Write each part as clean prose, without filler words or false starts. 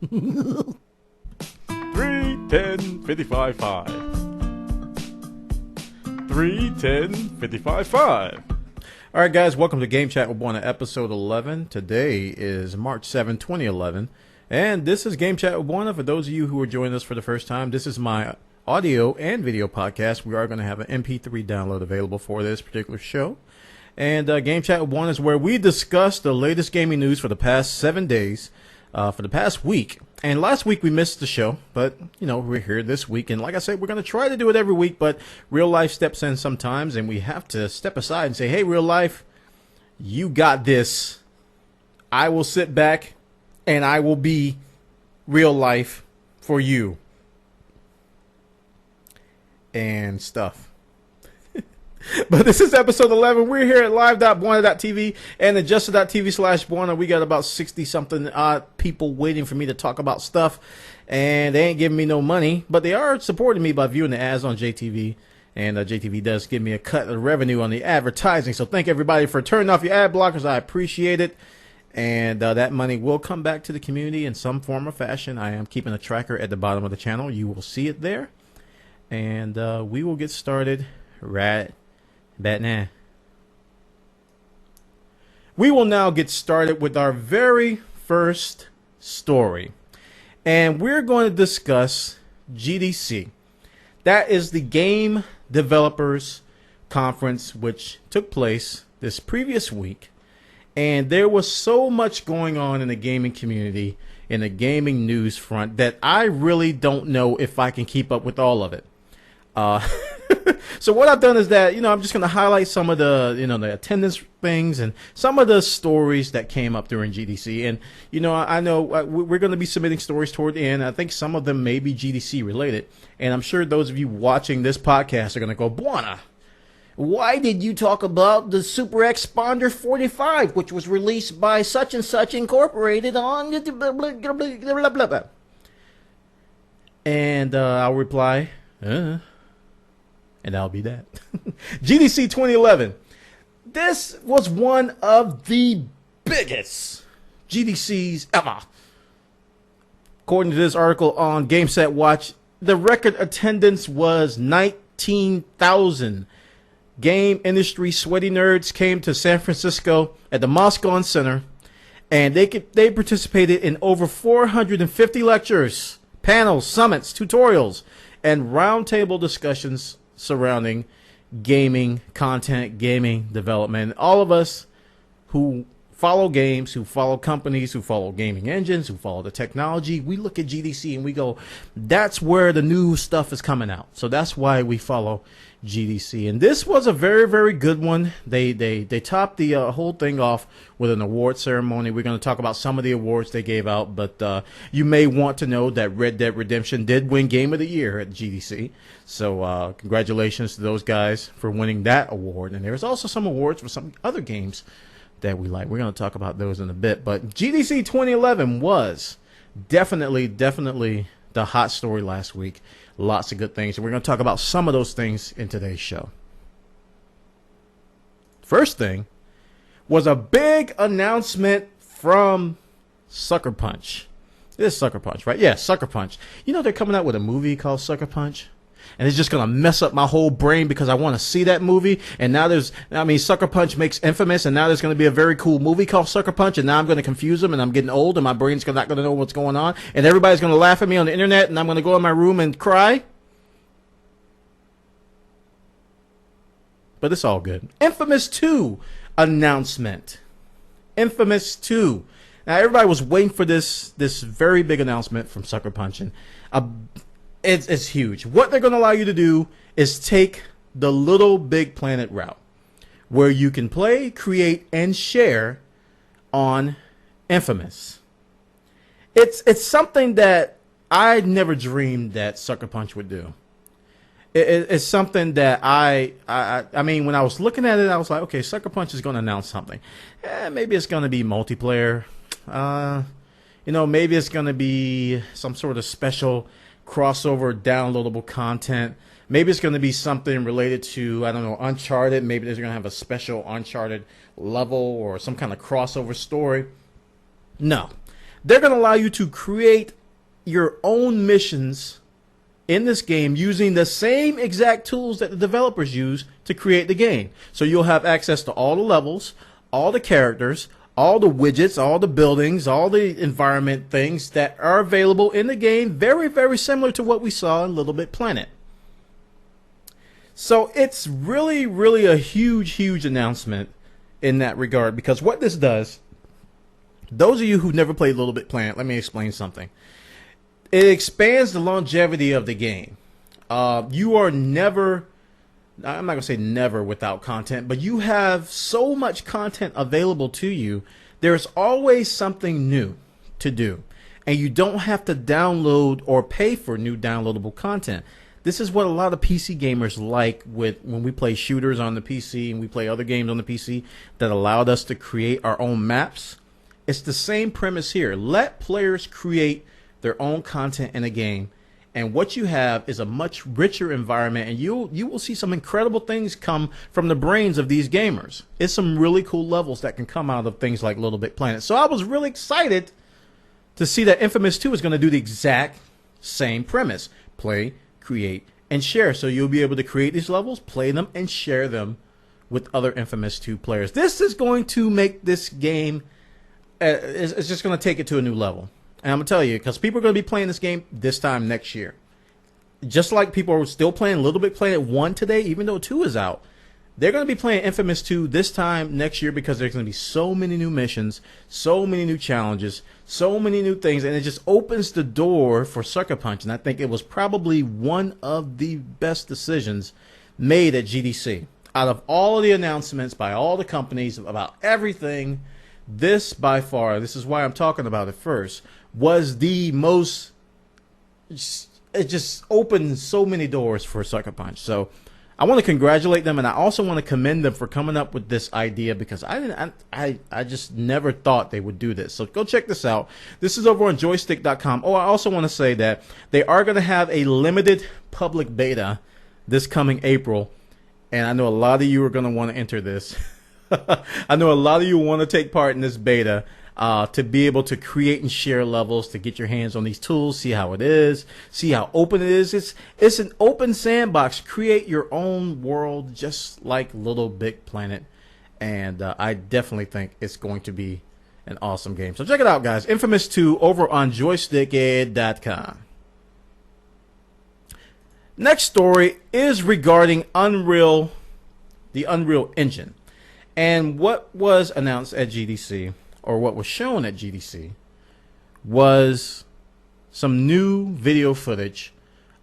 310-55-5. 310-55-5. All right, guys, welcome to Game Chat with Bwana, episode 11. Today is March 7, 2011, and this is Game Chat with Bwana. For those of you who are joining us for the first time, this is my audio and video podcast. We are going to have an MP3 download available for this particular show. And Game Chat with Bwana is where we discuss the latest gaming news for the past 7 days, for the past week. And last week we missed the show, but, you know, we're here this week. And like I said, we're going to try to do it every week, but real life steps in sometimes, and we have to step aside and say, hey, real life, you got this. I will sit back, and I will be real life for you. And stuff. But this is episode 11. We're here at live.bwana.tv and adjusted.tv/Bwana. We got about 60-something odd people waiting for me to talk about stuff, and they ain't giving me no money, but they are supporting me by viewing the ads on JTV, and JTV does give me a cut of the revenue on the advertising, so thank everybody for turning off your ad blockers. I appreciate it, and that money will come back to the community in some form or fashion. I am keeping a tracker at the bottom of the channel. You will see it there, and we will get started right now. We will now get started with our very first story, and we're going to discuss GDC. That is the Game Developers Conference, which took place this previous week, and there was so much going on in the gaming community, in the gaming news front, that I really don't know if I can keep up with all of it. So what I've done is that, I'm just going to highlight some of the, the attendance things and some of the stories that came up during GDC. And, I know we're going to be submitting stories toward the end. I think some of them may be GDC related. And I'm sure those of you watching this podcast are going to go, Bwana, why did you talk about the Super X Sponder 45, which was released by such and such incorporated on blah, blah, blah, blah, blah, blah. And I'll reply, and that'll be that. GDC 2011. This was one of the biggest GDCs ever. According to this article on GameSet Watch, the record attendance was 19,000. Game industry sweaty nerds came to San Francisco at the Moscone Center, and they participated in over 450 lectures, panels, summits, tutorials, and roundtable discussions surrounding gaming content, gaming development. All of us who follow games, who follow companies, who follow gaming engines, who follow the technology, we look at GDC and we go, that's where the new stuff is coming out. So that's why we follow GDC. And this was a very, very good one. They topped the whole thing off with an award ceremony. We're going to talk about some of the awards they gave out, but you may want to know that Red Dead Redemption did win Game of the Year at GDC. So congratulations to those guys for winning that award. And there's also some awards for some other games that we like. We're going to talk about those in a bit. But GDC 2011 was definitely the hot story last week. Lots of good things. And we're going to talk about some of those things in today's show. First thing was a big announcement from Sucker Punch. It is Sucker Punch, right? Yeah, Sucker Punch. They're coming out with a movie called Sucker Punch. And it's just going to mess up my whole brain because I want to see that movie. And now Sucker Punch makes Infamous, and now there's going to be a very cool movie called Sucker Punch, and now I'm going to confuse them, and I'm getting old, and my brain's not going to know what's going on, and everybody's going to laugh at me on the internet, and I'm going to go in my room and cry. But it's all good. Infamous 2 announcement. Infamous 2. Now, everybody was waiting for this very big announcement from Sucker Punch, and it's huge. What they're going to allow you to do is take the Little Big Planet route, where you can play, create, and share on Infamous. It's something that I never dreamed that Sucker Punch would do. It's something that I mean, when I was looking at it, I was like, okay, Sucker Punch is going to announce something. Maybe it's going to be multiplayer. Maybe it's going to be some sort of special crossover downloadable content. Maybe it's going to be something related to, I don't know, Uncharted. Maybe they're going to have a special Uncharted level or some kind of crossover story. No. They're going to allow you to create your own missions in this game using the same exact tools that the developers use to create the game. So you'll have access to all the levels, all the characters, all the widgets, all the buildings, all the environment things that are available in the game. Very, very similar to what we saw in Little Big Planet. So it's really, really a huge, huge announcement in that regard, because what this does, those of you who've never played Little Big Planet, let me explain something. It expands the longevity of the game. You are never, I'm not going to say never without content, but you have so much content available to you. There's always something new to do, and you don't have to download or pay for new downloadable content. This is what a lot of PC gamers like when we play shooters on the PC and we play other games on the PC that allowed us to create our own maps. It's the same premise here. Let players create their own content in a game, and what you have is a much richer environment, and you will see some incredible things come from the brains of these gamers. It's some really cool levels that can come out of things like Little Big Planet. So I was really excited to see that Infamous 2 is going to do the exact same premise. Play, create, and share. So you'll be able to create these levels, play them, and share them with other Infamous 2 players. This is going to make this game, it's just going to take it to a new level. And I'm going to tell you, because people are going to be playing this game this time next year. Just like people are still playing Little Big Planet 1 today, even though 2 is out. They're going to be playing Infamous 2 this time next year, because there's going to be so many new missions, so many new challenges, so many new things, and it just opens the door for Sucker Punch. And I think it was probably one of the best decisions made at GDC. Out of all of the announcements by all the companies about everything, this by far, this is why I'm talking about it first, was the most, it just opened so many doors for Sucker Punch. So I want to congratulate them, and I also want to commend them for coming up with this idea, because I just never thought they would do this. So go check this out. This is over on joystick.com. Oh, I also want to say that they are going to have a limited public beta this coming April, and I know a lot of you are going to want to enter this. I know a lot of you want to take part in this beta to be able to create and share levels, to get your hands on these tools, see how it is, see how open it is. It's an open sandbox. Create your own world just like Little Big Planet. And I definitely think it's going to be an awesome game. So check it out, guys. Infamous 2 over on joystick.com. Next story is regarding Unreal, the Unreal Engine. And what was announced at GDC, or what was shown at GDC, was some new video footage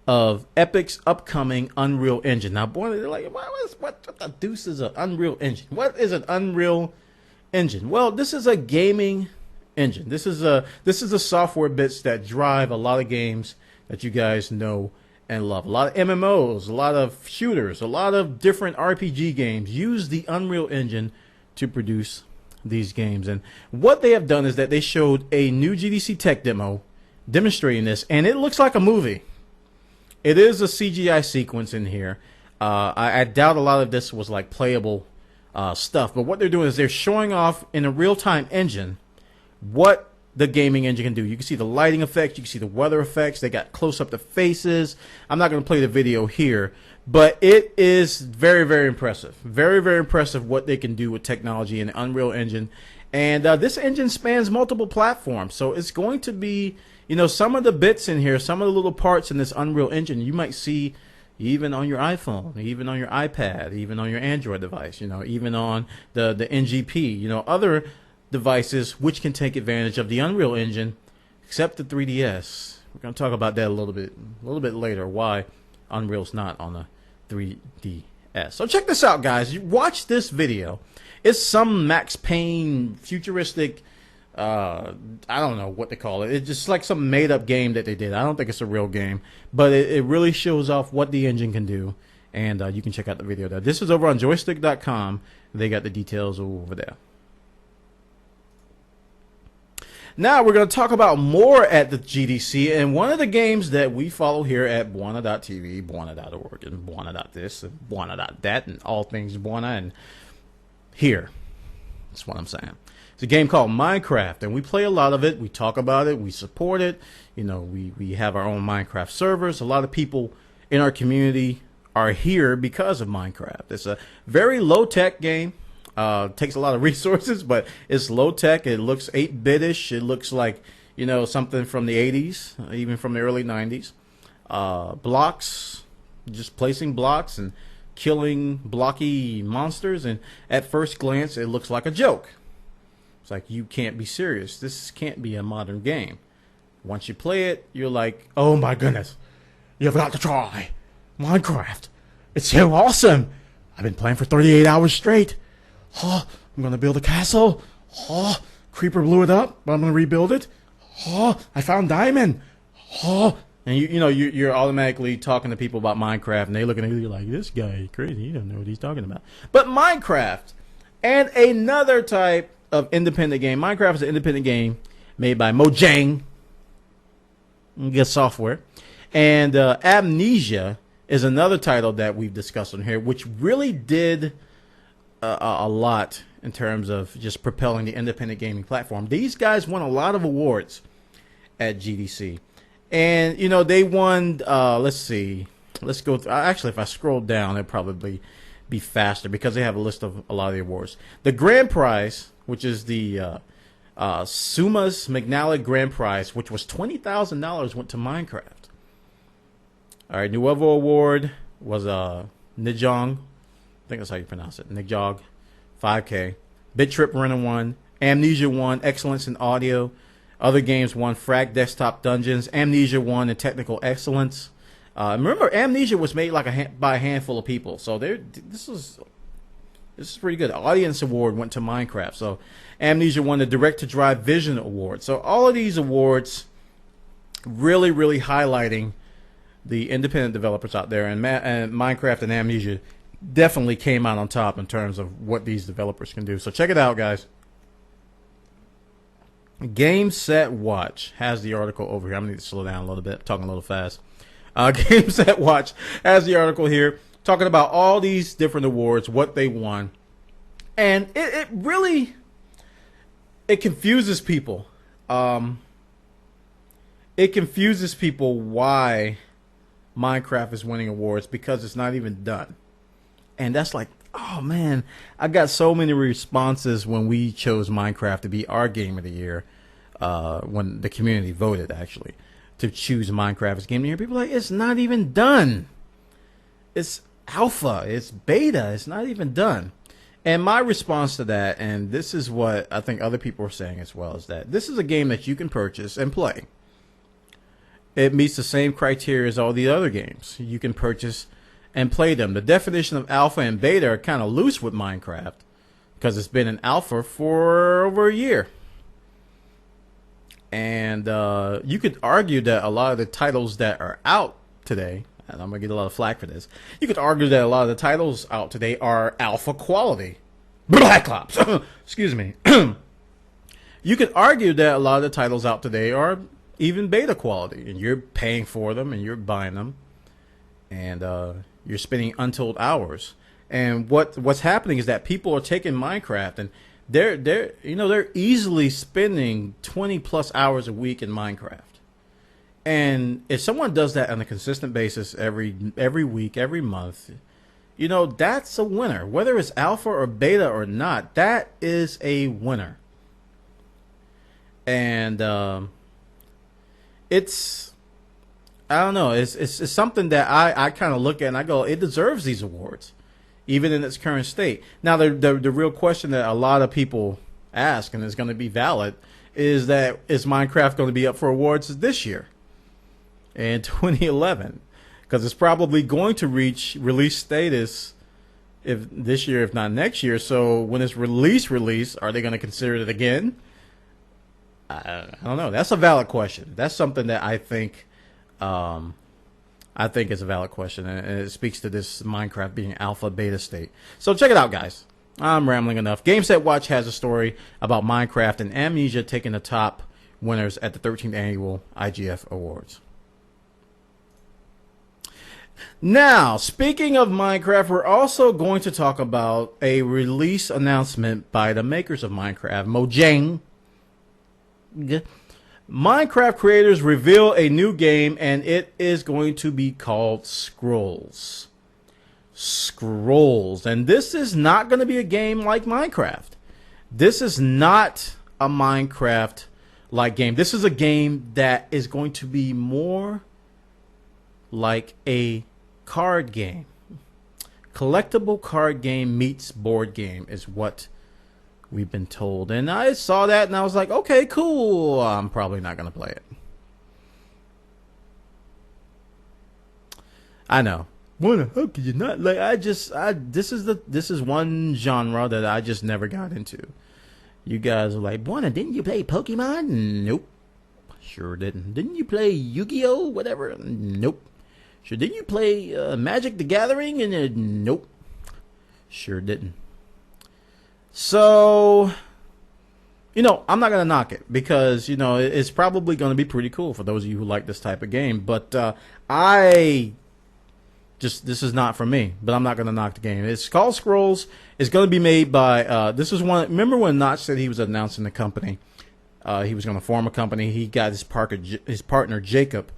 of Epic's upcoming Unreal Engine. Now, boy, they're like, what the deuce is an Unreal Engine? What is an Unreal Engine? Well, this is a gaming engine. This is a software bits that drive a lot of games that you guys know and love. A lot of MMOs, a lot of shooters, a lot of different RPG games use the Unreal Engine to produce these games. And what they have done is that they showed a new GDC tech demo demonstrating this, and it looks like a movie. It is a CGI sequence in here. I doubt a lot of this was like playable stuff, but what they're doing is they're showing off in a real-time engine what the gaming engine can do. You can see the lighting effects, you can see the weather effects, they got close up the faces. I'm not going to play the video here, but it is very, very impressive. Very, very impressive what they can do with technology in the Unreal Engine. And this engine spans multiple platforms, so it's going to be, you know, some of the bits in here, some of the little parts in this Unreal Engine you might see even on your iPhone, even on your iPad, even on your Android device, you know, even on the NGP, you know, other devices which can take advantage of the Unreal Engine, except the 3DS. We're going to talk about that a little bit later, why Unreal's not on the 3DS. So check this out, guys. You watch this video. It's some Max Payne futuristic, I don't know what they call it. It's just like some made-up game that they did. I don't think it's a real game, but it really shows off what the engine can do, and you can check out the video there. This is over on joystick.com. They got the details over there. Now we're going to talk about more at the GDC, and one of the games that we follow here at Bwana.tv, Bwana.org, and Bwana.this, and Bwana.that, and all things Bwana, and here. That's what I'm saying. It's a game called Minecraft, and we play a lot of it. We talk about it. We support it. You know, we have our own Minecraft servers. A lot of people in our community are here because of Minecraft. It's a very low-tech game. Takes a lot of resources, but it's low-tech. It looks 8-bitish. It looks like, you know, something from the 80s, even from the early 90s. Blocks, just placing blocks and killing blocky monsters, and at first glance it looks like a joke. It's like, you can't be serious. This can't be a modern game. Once you play it, you're like, oh my goodness, you've got to try Minecraft. It's so awesome. I've been playing for 38 hours straight. Oh, I'm gonna build a castle. Oh, creeper blew it up, but I'm gonna rebuild it. Oh, I found diamond. Oh, and you're automatically talking to people about Minecraft, and they looking at you like, this guy is crazy. He don't know what he's talking about. But Minecraft, and another type of independent game. Minecraft is an independent game made by Mojang, get software, and Amnesia is another title that we've discussed on here, which really did a lot in terms of just propelling the independent gaming platform. These guys won a lot of awards at GDC. And, you know, they won, let's see, let's go through. Actually, if I scroll down, it'll probably be faster because they have a list of a lot of the awards. The grand prize, which is the Sumas McNally Grand Prize, which was $20,000, went to Minecraft. All right, Nuevo Award was Nijong. I think that's how you pronounce it. Nijong, 5K. Bit Trip Runner won. Amnesia won. Excellence in Audio. Other games won. Frag Desktop Dungeons. Amnesia won in Technical Excellence. Remember, Amnesia was made like by a handful of people, so this is pretty good. Audience Award went to Minecraft. So Amnesia won the Direct to Drive Vision Award. So all of these awards really, really highlighting the independent developers out there, and Minecraft and Amnesia definitely came out on top in terms of what these developers can do. So check it out, guys. Game Set Watch has the article over here. I'm going to need to slow down a little bit. I'm talking a little fast. Game Set Watch has the article here talking about all these different awards, what they won. And it really, it confuses people. It confuses people why Minecraft is winning awards, because it's not even done. And that's like, oh man, I got so many responses when we chose Minecraft to be our game of the year, when the community voted actually to choose Minecraft as game of the year. People are like, it's not even done. It's alpha, it's beta, it's not even done. And my response to that, and this is what I think other people are saying as well, is that this is a game that you can purchase and play. It meets the same criteria as all the other games. You can purchase and play them. The definition of alpha and beta are kind of loose with Minecraft because it's been in alpha for over a year. And you could argue that a lot of the titles that are out today, and I'm going to get a lot of flack for this, you could argue that a lot of the titles out today are alpha quality. Black Ops! Excuse me. You could argue that a lot of the titles out today are even beta quality, and you're paying for them and you're buying them, and you're spending untold hours. And what's happening is that people are taking Minecraft and they're easily spending 20+ hours a week in Minecraft. And if someone does that on a consistent basis every week, every month, you know, that's a winner. Whether it's alpha or beta or not, that is a winner. And it's, I don't know, it's something that I kind of look at and I go, it deserves these awards, even in its current state. Now, the real question that a lot of people ask, and is going to be valid, is Minecraft going to be up for awards this year in 2011? Because it's probably going to reach release status if this year, if not next year. So when it's release, are they going to consider it again? I don't know. That's a valid question. That's something that I think is a valid question, and it speaks to this Minecraft being alpha beta state. So check it out, guys. I'm rambling enough. Game Set Watch has a story about Minecraft and Amnesia taking the top winners at the 13th annual IGF Awards. Now, speaking of Minecraft, we're also going to talk about a release announcement by the makers of Minecraft, Mojang. Minecraft creators reveal a new game, and it is going to be called Scrolls. Scrolls. And this is not going to be a game like Minecraft. This is not a Minecraft-like game. This is a game that is going to be more like a card game. Collectible card game meets board game is what we've been told. And I saw that and I was like, okay, cool. I'm probably not going to play it. I know. Bwana, how could you not like? This is one genre that I just never got into. You guys are like, Bwana, didn't you play Pokemon? Nope, sure didn't. Didn't you play Yu-Gi-Oh? Whatever? Nope. Sure didn't you play Magic the Gathering? And nope, sure didn't. So, you know, I'm not gonna knock it because you know it's probably gonna be pretty cool for those of you who like this type of game. But this is not for me, but I'm not going to knock the game. It's called Scrolls. It's going to be made by, this is one, remember when Notch said he was announcing the company? He was going to form a company. He got his partner, Jacob,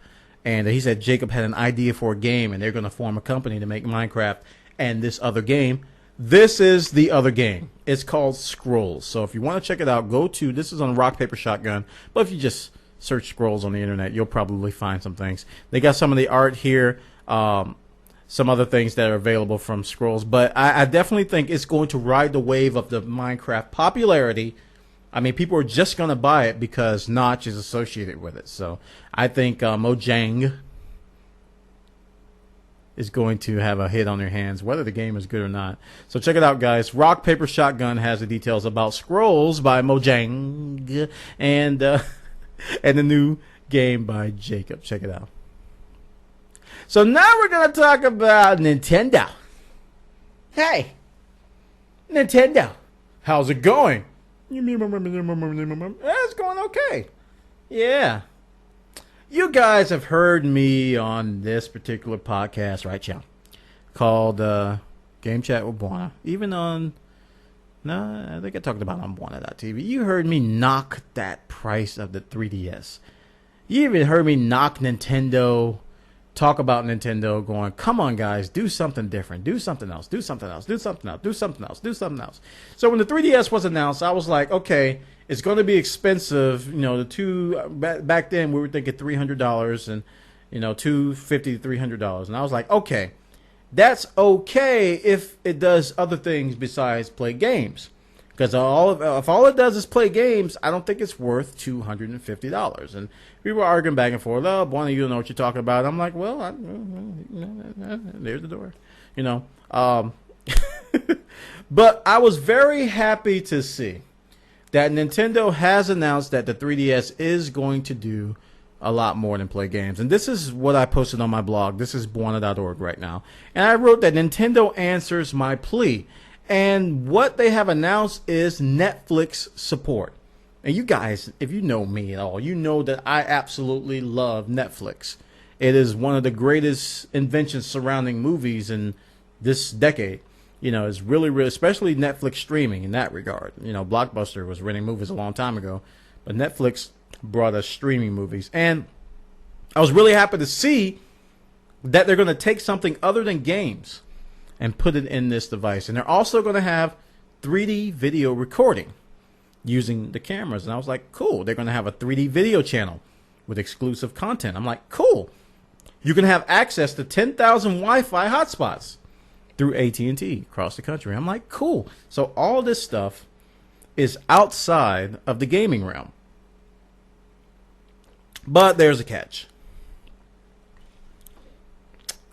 and he said Jacob had an idea for a game, and they're going to form a company to make Minecraft and this other game. This is the other game. It's called Scrolls. So if you want to check it out, this is on Rock, Paper, Shotgun, but if you just search Scrolls on the internet, you'll probably find some things. They got some of the art here. Some other things that are available from Scrolls, but I definitely think it's going to ride the wave of the Minecraft popularity. I mean, people are just going to buy it because Notch is associated with it. So I think Mojang is going to have a hit on their hands, whether the game is good or not. So check it out, guys. Rock, Paper, Shotgun has the details about Scrolls by Mojang and the new game by Jacob. Check it out. So now we're going to talk about Nintendo. Hey, Nintendo. How's it going? It's going okay. Yeah. You guys have heard me on this particular podcast, right, y'all? Called Game Chat with Bwana. Even on, no, I think I talked about it on Bwana.tv. You heard me knock that price of the 3DS. You even heard me knock Nintendo. Talk about Nintendo going, come on, guys, do something different. Do something else. Do something else. Do something else. Do something else. Do something else. So when the 3DS was announced, I was like, okay, it's going to be expensive. You know, the two, back then we were thinking $300 and, you know, $250 to $300. And I was like, okay, that's okay if it does other things besides play games. Because if all it does is play games, I don't think it's worth $250. And people were arguing back and forth. Oh, Bwana, you don't know what you're talking about. I'm like, well, there's the door. You know. But I was very happy to see that Nintendo has announced that the 3DS is going to do a lot more than play games. And this is what I posted on my blog. This is Bwana.org right now. And I wrote that Nintendo answers my plea. And what they have announced is Netflix support. And you guys, if you know me at all, you know that I absolutely love Netflix. It is one of the greatest inventions surrounding movies in this decade. You know, it's really, really, especially Netflix streaming in that regard. You know, Blockbuster was renting movies a long time ago, but Netflix brought us streaming movies. And I was really happy to see that they're going to take something other than games and put it in this device. And they're also going to have 3D video recording using the cameras. And I was like, cool. They're going to have a 3D video channel with exclusive content. I'm like, cool. You can have access to 10,000 Wi-Fi hotspots through AT&T across the country. I'm like, cool. So all this stuff is outside of the gaming realm. But there's a catch.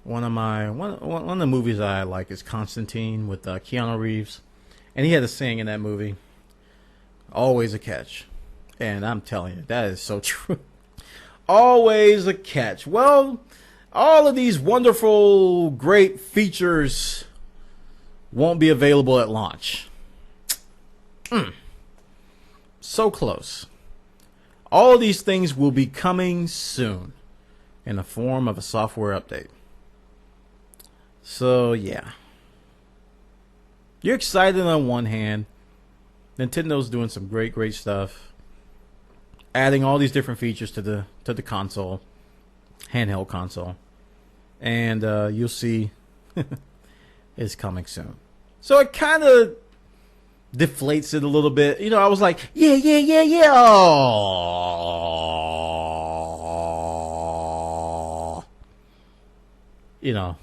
One of the movies I like is Constantine with Keanu Reeves, and he had a saying in that movie, "Always a catch," and I'm telling you, that is so true. Always a catch. Well, all of these wonderful, great features won't be available at launch. So close. All of these things will be coming soon in the form of a software update. So yeah, you're excited on one hand. Nintendo's doing some great stuff, adding all these different features to the console, handheld console, and you'll see it's coming soon. So it kind of deflates it a little bit. You know, I was like, yeah. Oh. You know.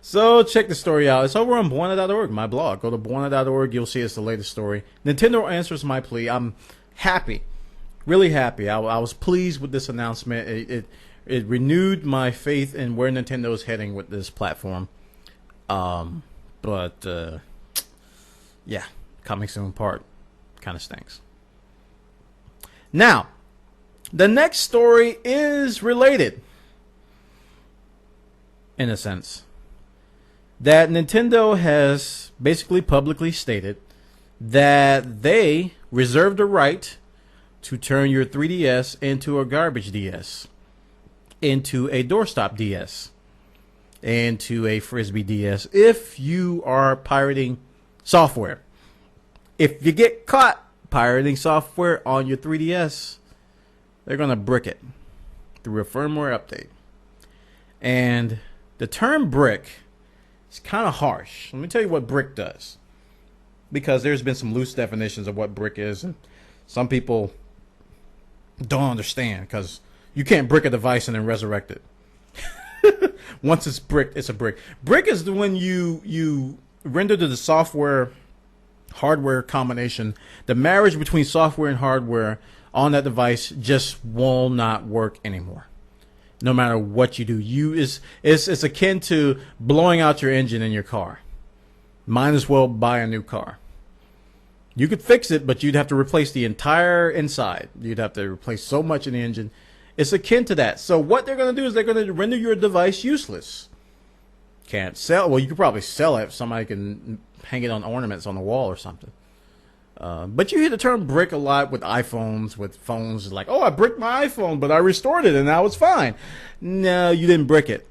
So check the story out. It's over on Bwana.org, my blog. Go to Bwana.org. You'll see it's the latest story. Nintendo answers my plea. I'm happy, really happy. I was pleased with this announcement. It renewed my faith in where Nintendo is heading with this platform. But yeah, coming soon part kind of stinks. Now, the next story is related, in a sense. That Nintendo has basically publicly stated that they reserve the right to turn your 3DS into a garbage DS, into a doorstop DS, into a Frisbee DS if you are pirating software. If you get caught pirating software on your 3DS, they're going to brick it through a firmware update. And the term brick, it's kind of harsh. Let me tell you what brick does, because there's been some loose definitions of what brick is, and some people don't understand, because you can't brick a device and then resurrect it. Once it's bricked, it's a brick. Brick is when you render to the software hardware combination, the marriage between software and hardware on that device just will not work anymore. No matter what you do, it's akin to blowing out your engine in your car. Might as well buy a new car. You could fix it, but you'd have to replace the entire inside. You'd have to replace so much in the engine. It's akin to that. So what they're going to do is they're going to render your device useless. Can't sell. Well, you could probably sell it if somebody can hang it on ornaments on the wall or something. But you hear the term brick a lot with iPhones, with phones. Like, oh, I bricked my iPhone, but I restored it and now it's fine. No, you didn't brick it.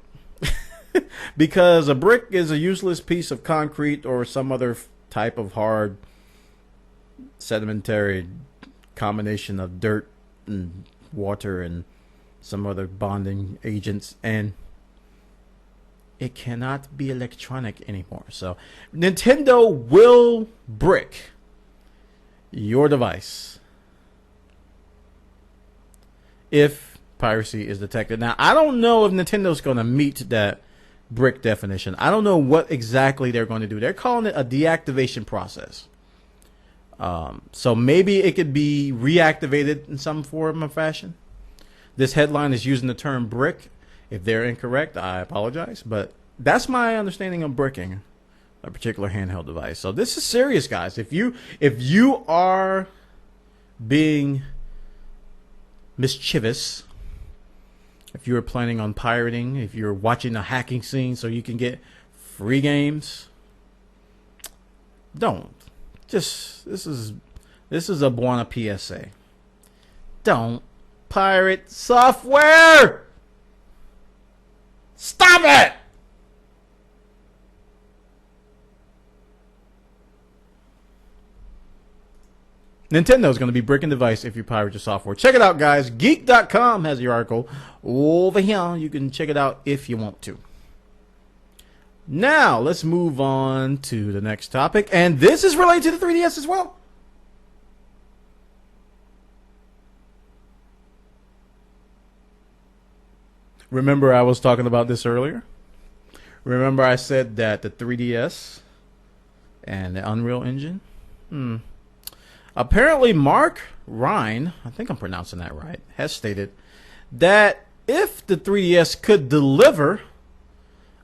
Because a brick is a useless piece of concrete or some other type of hard sedimentary combination of dirt and water and some other bonding agents, and it cannot be electronic anymore. So Nintendo will brick your device if piracy is detected. Now, I don't know if Nintendo's going to meet that brick definition. I don't know what exactly they're going to do. They're calling it a deactivation process. So maybe it could be reactivated in some form or fashion. This headline is using the term brick. If they're incorrect, I apologize. But that's my understanding of bricking a particular handheld device. So this is serious, guys. If you are being mischievous, if you're planning on pirating, if you're watching a hacking scene so you can get free games, don't. This is a Bwana PSA. Don't pirate software. Stop it. Nintendo's going to be bricking device if you pirate your software. Check it out, guys. Geek.com has the article over here. You can check it out if you want to. Now, let's move on to the next topic. And this is related to the 3DS as well. Remember I was talking about this earlier? Remember I said that the 3DS and the Unreal Engine? Apparently Mark Ryan, I think I'm pronouncing that right, has stated that if the 3DS could deliver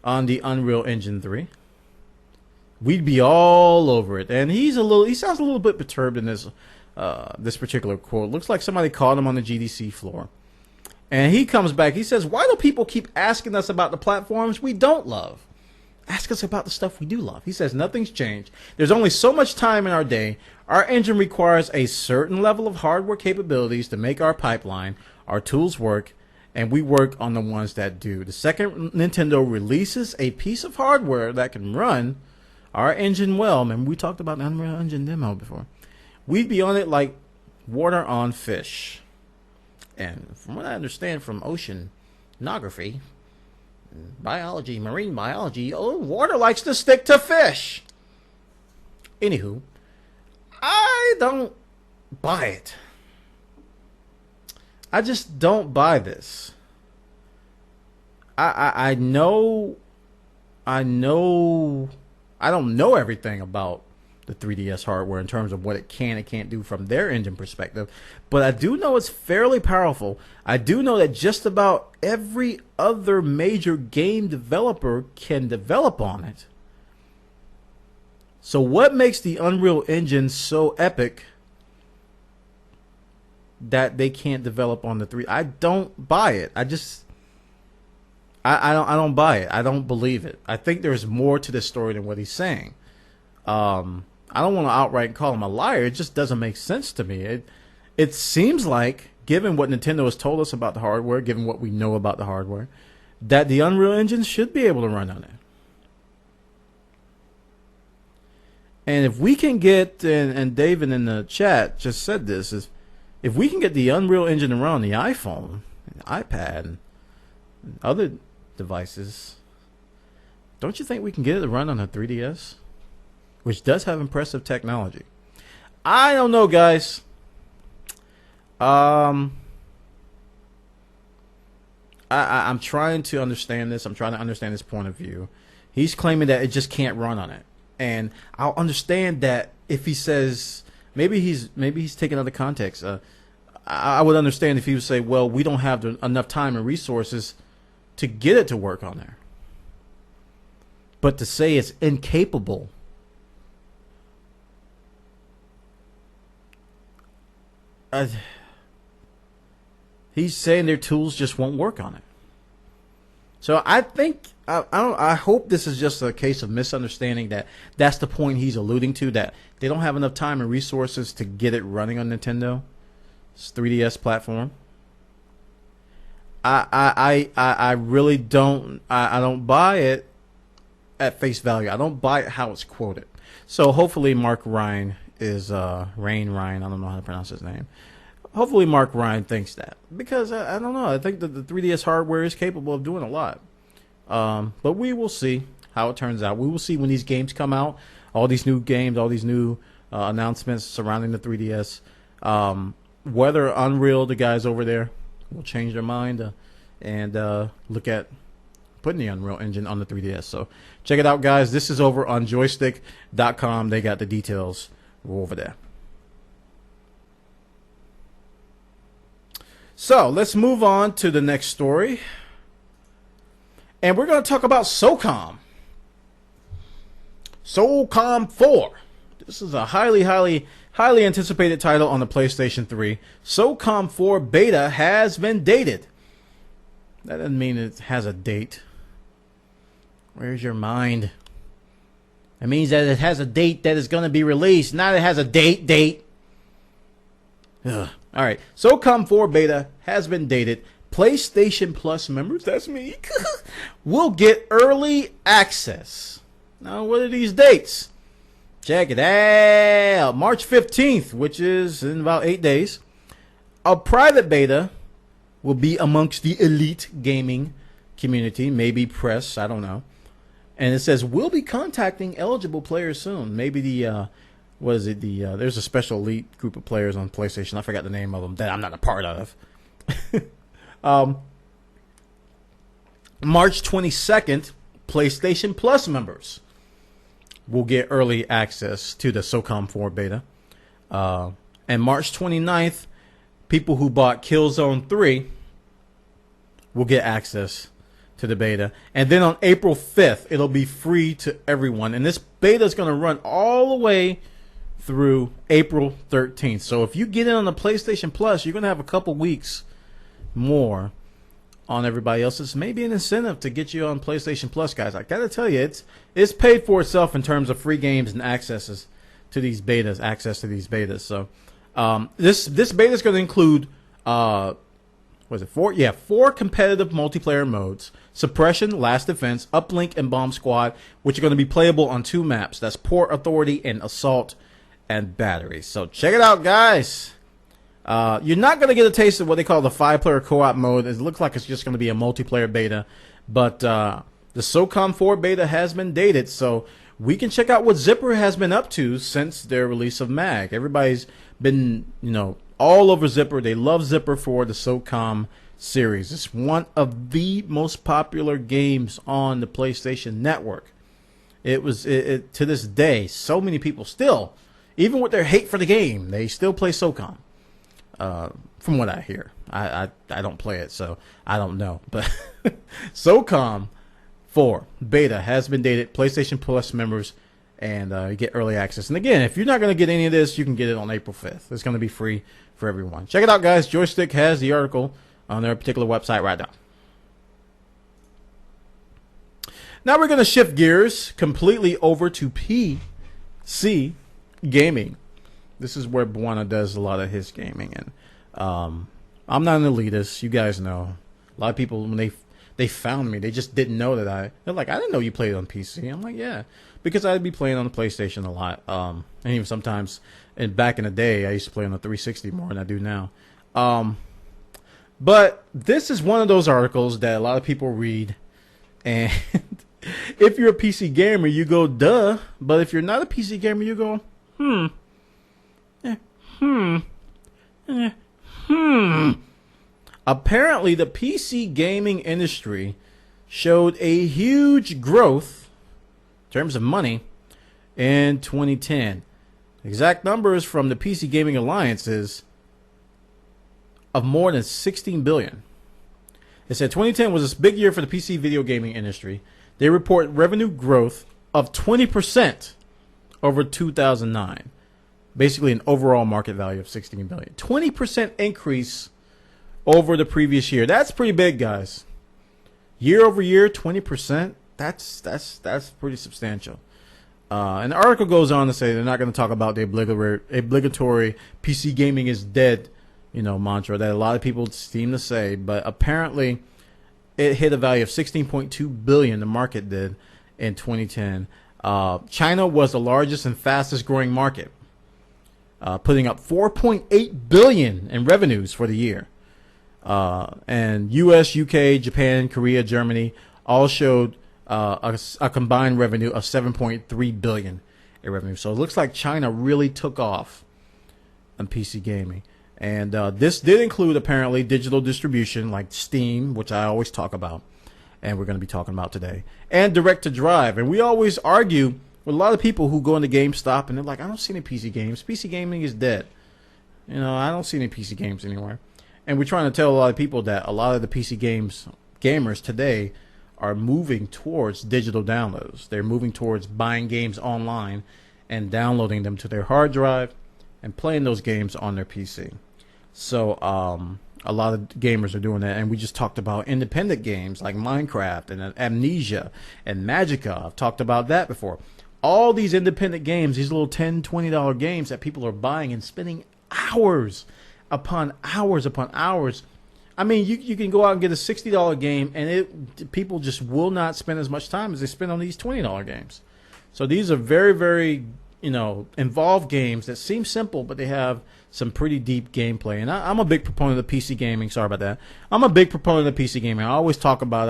on the Unreal Engine 3, we'd be all over it. And he sounds a little bit perturbed in this particular quote. Looks like somebody called him on the GDC floor. And he comes back, he says, why do people keep asking us about the platforms we don't love? Ask us about the stuff we do love. He says nothing's changed. There's only so much time in our day. Our engine requires a certain level of hardware capabilities to make our pipeline, our tools work, and we work on the ones that do. The second Nintendo releases a piece of hardware that can run our engine well, and we talked about the Unreal Engine demo before, we'd be on it like water on fish. And from what I understand from oceanography, biology, marine biology, water likes to stick to fish. Anywho, I don't buy it. I just don't buy this. I know I don't know everything about the 3DS hardware in terms of what it can and can't do from their engine perspective, but I do know it's fairly powerful. I do know that just about every other major game developer can develop on it. So what makes the Unreal Engine so epic that they can't develop on the 3? I don't buy it. I don't buy it. I don't believe it. I think there's more to this story than what he's saying. I don't want to outright call him a liar. It just doesn't make sense to me. It seems like, given what Nintendo has told us about the hardware, given what we know about the hardware, that the Unreal Engine should be able to run on it. And if we can get, and David in the chat just said this, is if we can get the Unreal Engine to run on the iPhone, and iPad, and other devices, don't you think we can get it to run on a 3DS? Which does have impressive technology. I don't know, guys. I'm trying to understand this. I'm trying to understand his point of view. He's claiming that it just can't run on it. And I'll understand that if he says, maybe he's taken out of context. I would understand if he would say, well, we don't have enough time and resources to get it to work on there. But to say it's incapable, he's saying their tools just won't work on it. So I think I hope this is just a case of misunderstanding. That's the point he's alluding to, that they don't have enough time and resources to get it running on Nintendo's 3DS platform. I really don't. I don't buy it at face value. I don't buy it how it's quoted. So hopefully Mark Ryan is Ryan. I don't know how to pronounce his name. Hopefully Mark Ryan thinks that, because I don't know. I think that the 3DS hardware is capable of doing a lot. But we will see how it turns out. We will see when these games come out. All these new games, all these new announcements surrounding the 3DS. Whether Unreal, the guys over there, will change their mind and look at putting the Unreal Engine on the 3DS. So check it out, guys. This is over on joystick.com. They got the details over there. So let's move on to the next story. And we're going to talk about Socom. Socom 4. This is a highly anticipated title on the PlayStation 3. Socom 4 beta has been dated. That doesn't mean it has a date. Where's your mind? It means that it has a date that is going to be released. Not it has a date. Ugh. All right. Socom 4 beta has been dated. PlayStation Plus members, that's me, will get early access. Now, what are these dates? Check it out. March 15th, which is in about 8 days. A private beta will be amongst the elite gaming community, maybe press, I don't know. And it says, we'll be contacting eligible players soon. Maybe there's a special elite group of players on PlayStation. I forgot the name of them that I'm not a part of. March 22nd, PlayStation Plus members will get early access to the Socom 4 beta. And March 29th, people who bought Killzone 3 will get access to the beta. And then on April 5th, it'll be free to everyone. And this beta is going to run all the way through April 13th. So if you get in on the PlayStation Plus, you're going to have a couple weeks more on everybody else's. Maybe an incentive to get you on PlayStation Plus, guys. I gotta tell you, it's paid for itself in terms of free games and access to these betas. So this beta is going to include what is it? 4? Yeah, 4 competitive multiplayer modes: Suppression, Last Defense, Uplink, and Bomb Squad, which are going to be playable on 2 maps. That's Port Authority and Assault and Battery. So check it out, guys. You're not going to get a taste of what they call the 5-player co-op mode. It looks like it's just going to be a multiplayer beta, but the Socom 4 beta has been dated, so we can check out what Zipper has been up to since their release of Mag. Everybody's been, all over Zipper. They love Zipper for the Socom series. It's one of the most popular games on the PlayStation Network. It was to this day, so many people still, even with their hate for the game, they still play Socom. From what I hear, I don't play it, so I don't know. But Socom 4 beta has been dated. PlayStation Plus members, and you get early access. And again, if you're not going to get any of this, you can get it on April 5th. It's going to be free for everyone. Check it out, guys. Joystick has the article on their particular website right now. Now we're going to shift gears completely over to PC gaming. This is where Bwana does a lot of his gaming. And I'm not an elitist. You guys know. A lot of people, when they found me, they just didn't know that they're like, I didn't know you played on PC. I'm like, yeah, because I'd be playing on the PlayStation a lot. And even sometimes, and back in the day, I used to play on the 360 more than I do now. But this is one of those articles that a lot of people read, and if you're a PC gamer, you go, duh. But if you're not a PC gamer, you go, Apparently, the PC gaming industry showed a huge growth in terms of money in 2010. Exact numbers from the PC Gaming Alliance is of more than 16 billion. It said 2010 was a big year for the PC video gaming industry. They report revenue growth of 20% over 2009. Basically an overall market value of 16 billion. 20% increase over the previous year. That's pretty big, guys. Year over year, 20%. That's pretty substantial. And the article goes on to say they're not going to talk about the obligatory PC gaming is dead, mantra that a lot of people seem to say, but apparently it hit a value of 16.2 billion. The market did in 2010. China was the largest and fastest growing market, putting up 4.8 billion in revenues for the year. And US, UK, Japan, Korea, Germany all showed a combined revenue of 7.3 billion in revenue. So it looks like China really took off on PC gaming. And this did include apparently digital distribution like Steam, which I always talk about, and we're going to be talking about today, and direct to drive. And we always argue with a lot of people who go into GameStop and they're like, I don't see any PC games. PC gaming is dead. I don't see any PC games anywhere. And we're trying to tell a lot of people that a lot of the PC gamers today are moving towards digital downloads. They're moving towards buying games online and downloading them to their hard drive and playing those games on their PC. So a lot of gamers are doing that. And we just talked about independent games like Minecraft and Amnesia and Magica. I've talked about that before. All these independent games, these little $10, $20 games that people are buying and spending hours upon hours upon hours. I mean, you can go out and get a $60 game, and people just will not spend as much time as they spend on these $20 games. So these are very, very, involved games that seem simple, but they have some pretty deep gameplay. And I'm a big proponent of PC gaming. Sorry about that. I'm a big proponent of PC gaming. I always talk about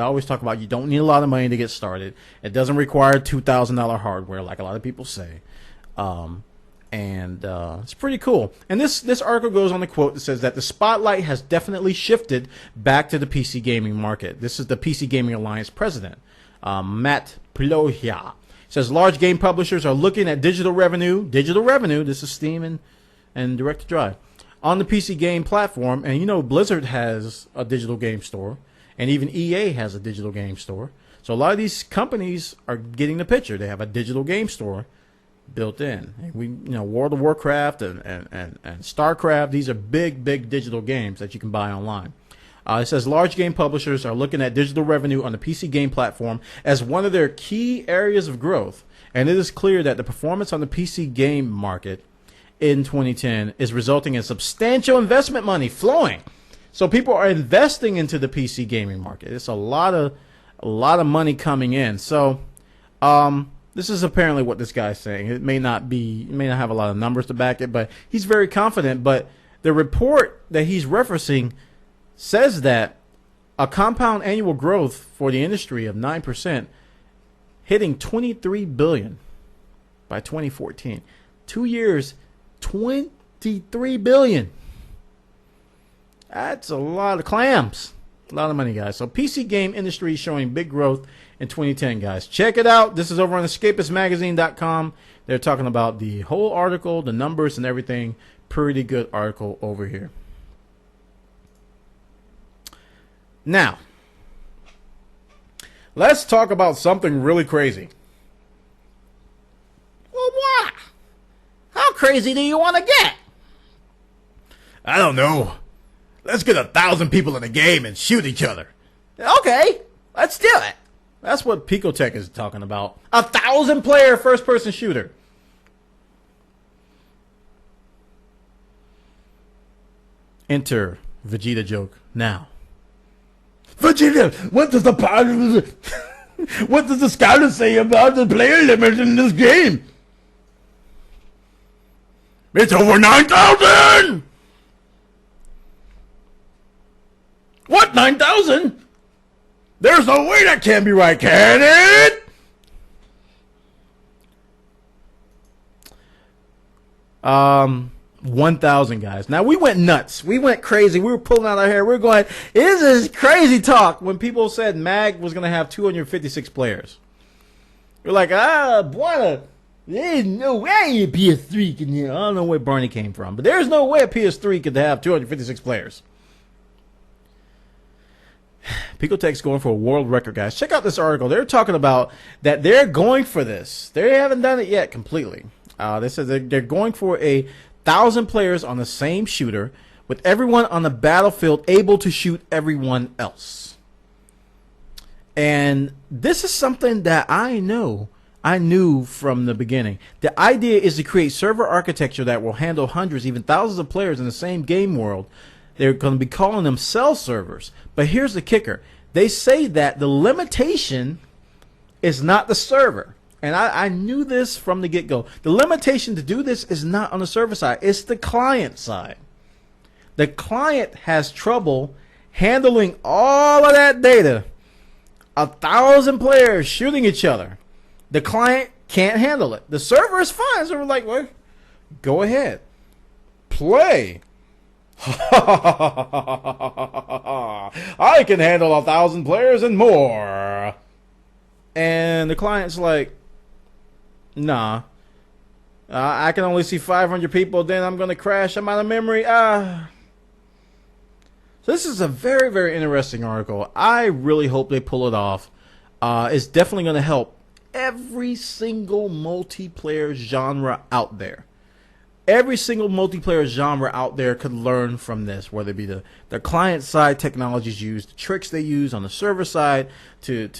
you don't need a lot of money to get started. It doesn't require $2,000 hardware like a lot of people say. And it's pretty cool. And this article goes on the quote that says that the spotlight has definitely shifted back to the PC gaming market. This is the PC Gaming Alliance president, Matt Plohia. Says large game publishers are looking at digital revenue. This is Steam and Direct to Drive on the PC game platform. And Blizzard has a digital game store, and even EA has a digital game store. So a lot of these companies are getting the picture. They have a digital game store built in. World of Warcraft and StarCraft, these are big digital games that you can buy online. It says large game publishers are looking at digital revenue on the PC game platform as one of their key areas of growth, and it is clear that the performance on the PC game market in 2010 is resulting in substantial investment money flowing. So people are investing into the PC gaming market. It's a lot of money coming in. So this is apparently what this guy's saying. It may not have a lot of numbers to back it, but he's very confident. But the report that he's referencing says that a compound annual growth for the industry of 9%, hitting $23 billion by 2014. 2 years, $23 billion. That's a lot of clams. A lot of money, guys. So PC game industry showing big growth in 2010, guys. Check it out. This is over on escapistmagazine.com. They're talking about the whole article, the numbers and everything. Pretty good article over here. Now, let's talk about something really crazy. Well, what? How crazy do you want to get? I don't know. Let's get 1,000 people in a game and shoot each other. Okay, let's do it. That's what Picotech is talking about. 1,000-player first-person shooter. Enter Vegeta joke now. Vegeta, what does the scholar say about the player limit in this game? It's over 9,000! What, 9,000? There's no way that can't be right, can it? Um, 1,000, guys. Now, we went nuts. We went crazy. We were pulling out our hair. We were going, this is crazy talk when people said MAG was going to have 256 players. We're like, Bwana, there's no way a PS3 can, I don't know where Barney came from, but there's no way a PS3 could have 256 players. Picotech's going for a world record, guys. Check out this article. They're talking about that they're going for this. They haven't done it yet completely. They said they're going for 1,000 players on the same shooter with everyone on the battlefield able to shoot everyone else. And this is something that I knew from the beginning. The idea is to create server architecture that will handle hundreds, even thousands of players in the same game world. They're going to be calling them cell servers. But here's the kicker. They say that the limitation is not the server. And I knew this from the get-go. The limitation to do this is not on the server side. It's the client side. The client has trouble handling all of that data. 1,000 players shooting each other. The client can't handle it. The server is fine. So we're like, well, go ahead. Play. I can handle 1,000 players and more. And the client's like, nah. I can only see 500 people. Then I'm going to crash. I'm out of memory. So this is a very, very interesting article. I really hope they pull it off. It's definitely going to help every single multiplayer genre out there. Every single multiplayer genre out there could learn from this, whether it be the client side technologies used, the tricks they use on the server side to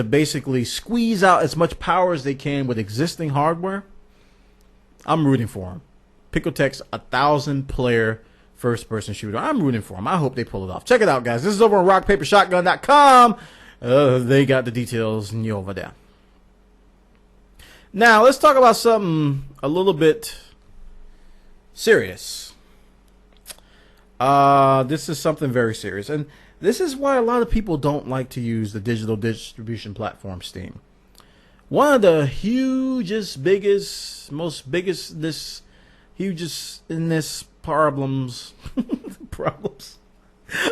basically squeeze out as much power as they can with existing hardware. I'm rooting for them. Picotech's 1,000-player first-person shooter. I'm rooting for them. I hope they pull it off. Check it out, guys. This is over on rockpapershotgun.com. They got the details over there. Now, let's talk about something a little bit serious. This is something very serious. And this is why a lot of people don't like to use the digital distribution platform Steam. One of the hugest problems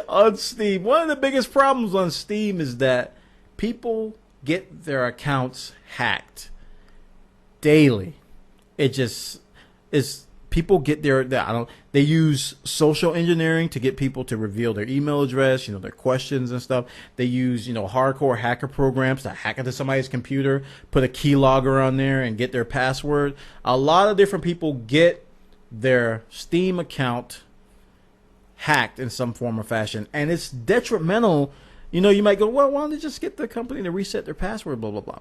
on Steam. One of the biggest problems on Steam is that people get their accounts hacked daily. It just is. People get they use social engineering to get people to reveal their email address, their questions and stuff. They use, hardcore hacker programs to hack into somebody's computer, put a keylogger on there and get their password. A lot of different people get their Steam account hacked in some form or fashion, and it's detrimental. You might go, well, why don't they just get the company to reset their password, blah, blah, blah.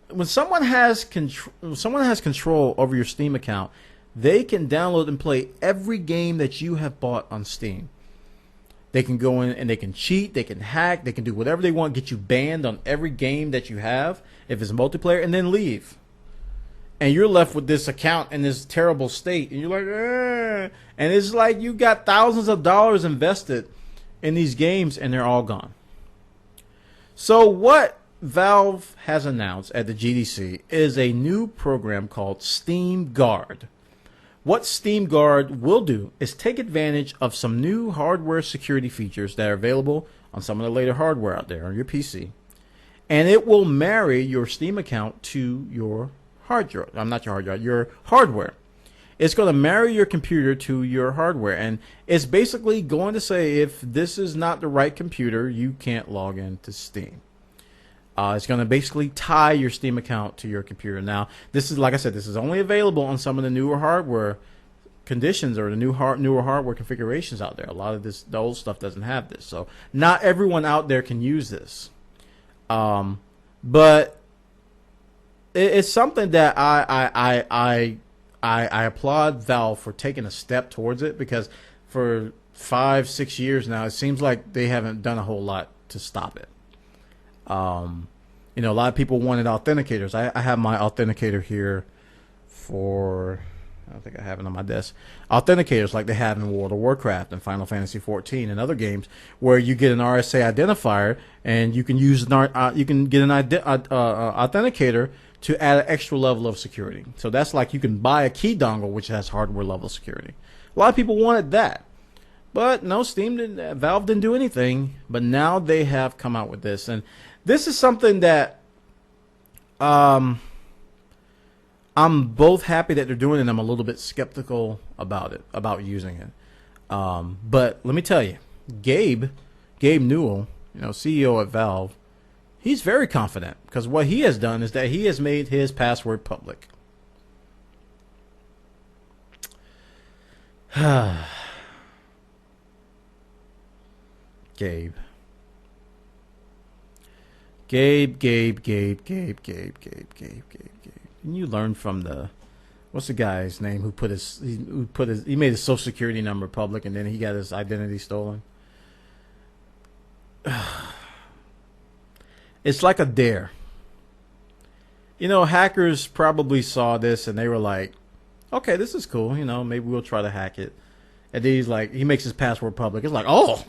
When someone has control over your Steam account, they can download and play every game that you have bought on Steam. They can go in and they can cheat, they can hack, they can do whatever they want, get you banned on every game that you have if it's multiplayer, and then leave. And you're left with this account in this terrible state, and you're like, and it's like you got thousands of dollars invested in these games, and they're all gone. So what Valve has announced at the GDC is a new program called Steam Guard. What Steam Guard will do is take advantage of some new hardware security features that are available on some of the later hardware out there on your PC. And it will marry your Steam account to your your hardware. It's going to marry your computer to your hardware. And it's basically going to say if this is not the right computer, you can't log into Steam. It's going to basically tie your Steam account to your computer. Now, this is, like I said, this is only available on some of the newer hardware conditions or the newer hardware configurations out there. A lot of the old stuff doesn't have this. So not everyone out there can use this. But it's something that I applaud Valve for taking a step towards it, because for 5-6 years now, it seems like they haven't done a whole lot to stop it. A lot of people wanted authenticators. I have my authenticator here for, I don't think I have it on my desk. Authenticators like they have in World of Warcraft and Final Fantasy 14 and other games, where you get an RSA identifier and you can use you can get an authenticator to add an extra level of security. So that's like you can buy a key dongle which has hardware level security. A lot of people wanted that. But no, Valve didn't do anything. But now they have come out with this, and this is something that I'm both happy that they're doing it, and I'm a little bit skeptical about it, about using it. But let me tell you, Gabe Newell, CEO at Valve, he's very confident, because what he has done is that he has made his password public. Gabe. Can you learn from what's the guy's name who he made his social security number public and then he got his identity stolen? It's like a dare. Hackers probably saw this and they were like, okay, this is cool, maybe we'll try to hack it. And then he makes his password public. It's like, oh,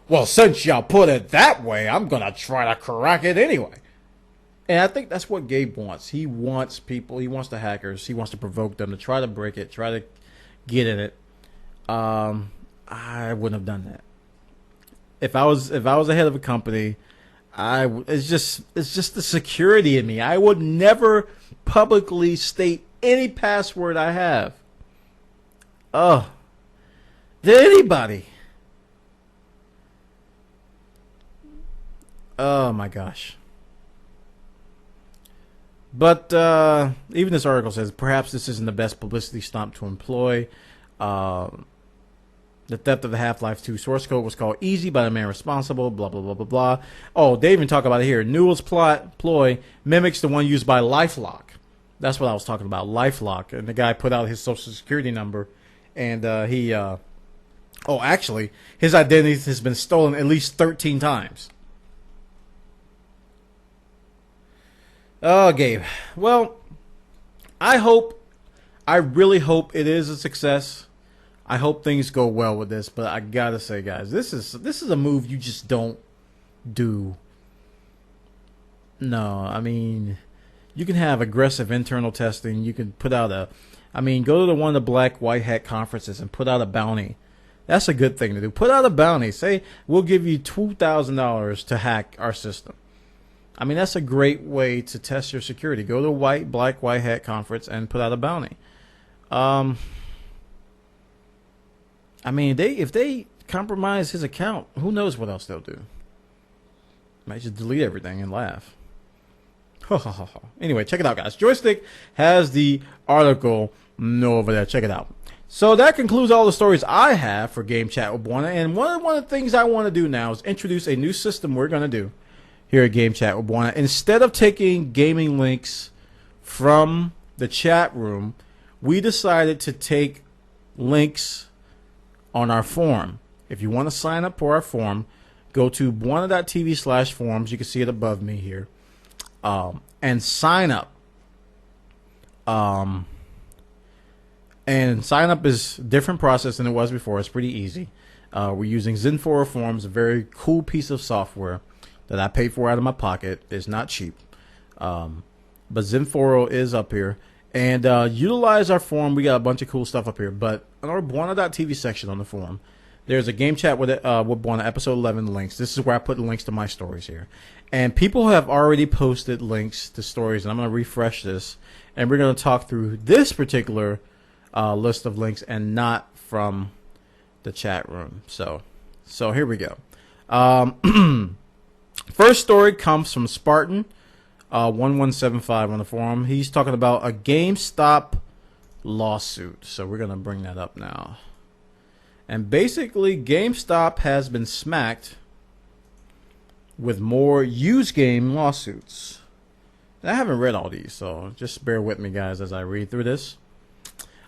well, since y'all put it that way, I'm going to try to crack it anyway. And I think that's what Gabe wants. He wants the hackers, he wants to provoke them to try to break it, try to get in it. I wouldn't have done that. If I was the head of a company, it's just the security in me. I would never publicly state any password I have. Oh, to anybody. Oh my gosh. But even this article says perhaps this isn't the best publicity stunt to employ. The theft of the Half-Life 2 source code was called easy by the man responsible, blah, blah, blah, blah, blah. Oh, they even talk about it here. Newell's ploy mimics the one used by LifeLock. That's what I was talking about, LifeLock. And the guy put out his social security number, and actually, his identity has been stolen at least 13 times. Oh, Gabe. Well, I really hope it is a success. I hope things go well with this, but I gotta say, guys, this is a move you just don't do. No, I mean, you can have aggressive internal testing. You can put out go to one of the black white hat conferences and put out a bounty. That's a good thing to do. Put out a bounty. Say, we'll give you $2,000 to hack our system. That's a great way to test your security. Go to a black white hat conference and put out a bounty. If they compromise his account, who knows what else they'll do? Might just delete everything and laugh. Anyway, check it out, guys. Joystick has the article over there. Check it out. So that concludes all the stories I have for Game Chat with Bwana. And one of the things I want to do now is introduce a new system we're going to do here at Game Chat with Bwana. Instead of taking gaming links from the chat room, we decided to take links on our forum. if you want to sign up for our forum, go to bwana.tv/forums. You can see it above me here. And sign up. And sign up is a different process than it was before. It's pretty easy. We're using Zenforo Forms, a very cool piece of software that I paid for out of my pocket. It's not cheap. But Zenforo is up here. And utilize our forum. We got a bunch of cool stuff up here. But on our Bwana.tv section on the forum, there's a game chat with Bwana episode 11 links. This is where I put the links to my stories here. And people have already posted links to stories. And I'm going to refresh this. And we're going to talk through this particular list of links and not from the chat room. So here we go. First story comes from Spartan 1175 on the forum. He's talking about a GameStop lawsuit. So we're going to bring that up now. And basically, GameStop has been smacked with more used game lawsuits. I haven't read all these, so just bear with me, guys, as I read through this.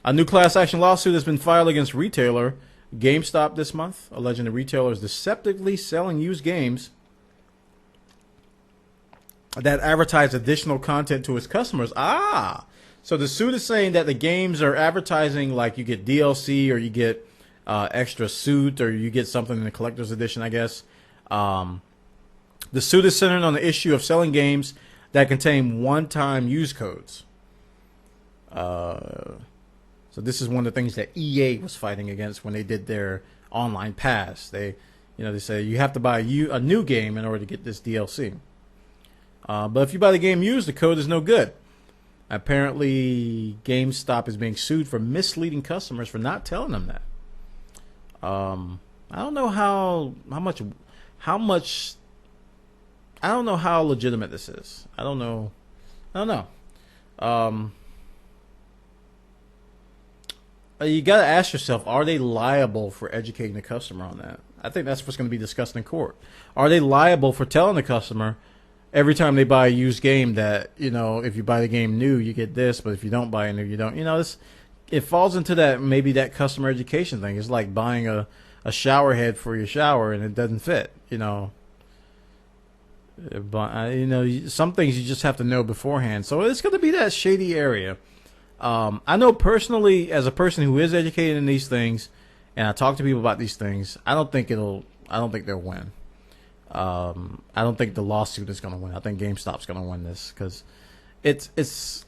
A new class action lawsuit has been filed against retailer GameStop this month, alleging the retailer is deceptively selling used games that advertise additional content to its customers. So the suit is saying that the games are advertising like you get DLC or you get extra suit or you get something in the collector's edition, I guess. The suit is centered on the issue of selling games that contain one-time use codes. So this is one of the things that EA was fighting against when they did their online pass. They say you have to buy a new game in order to get this DLC. But if you buy the game used, the code is no good. Apparently, GameStop is being sued for misleading customers for not telling them that. I don't know how much. I don't know how legitimate this is. I don't know. You got to ask yourself, are they liable for educating the customer on that? I think that's what's going to be discussed in court. Are they liable for telling the customer every time they buy a used game that, if you buy the game new, you get this, but if you don't buy it new, you don't. It falls into that, maybe that customer education thing. It's like buying a shower head for your shower and it doesn't fit, But, some things you just have to know beforehand. So it's going to be that shady area. I know personally, as a person who is educated in these things, and I talk to people about these things, I don't think they'll win. I don't think the lawsuit is going to win. I think GameStop's going to win this because it's.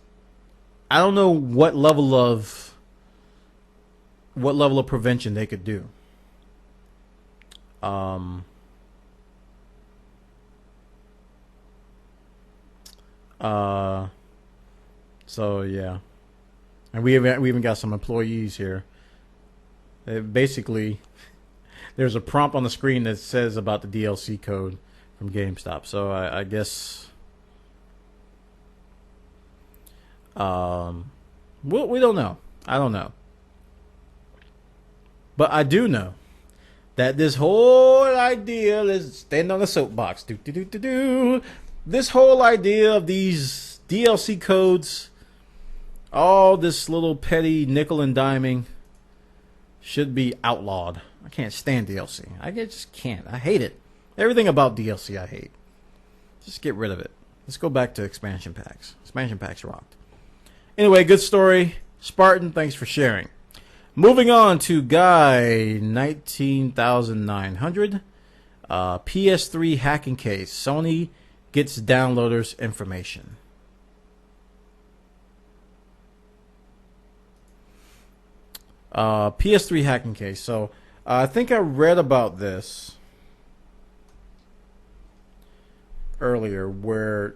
I don't know what level of prevention they could do. So yeah, and we even got some employees here. Basically, there's a prompt on the screen that says about the DLC code from GameStop. So I guess we don't know. I don't know, but I do know that this whole idea, let's stand on the soapbox. This whole idea of these DLC codes, all this little petty nickel and diming, should be outlawed. I can't stand DLC. I just can't. I hate it. Everything about DLC I hate. Just get rid of it. Let's go back to expansion packs. Expansion packs rocked. Anyway, good story. Spartan, thanks for sharing. Moving on to Guy 19,900. PS3 hacking case. Sony gets downloaders information. PS3 hacking case. So I think I read about this earlier, where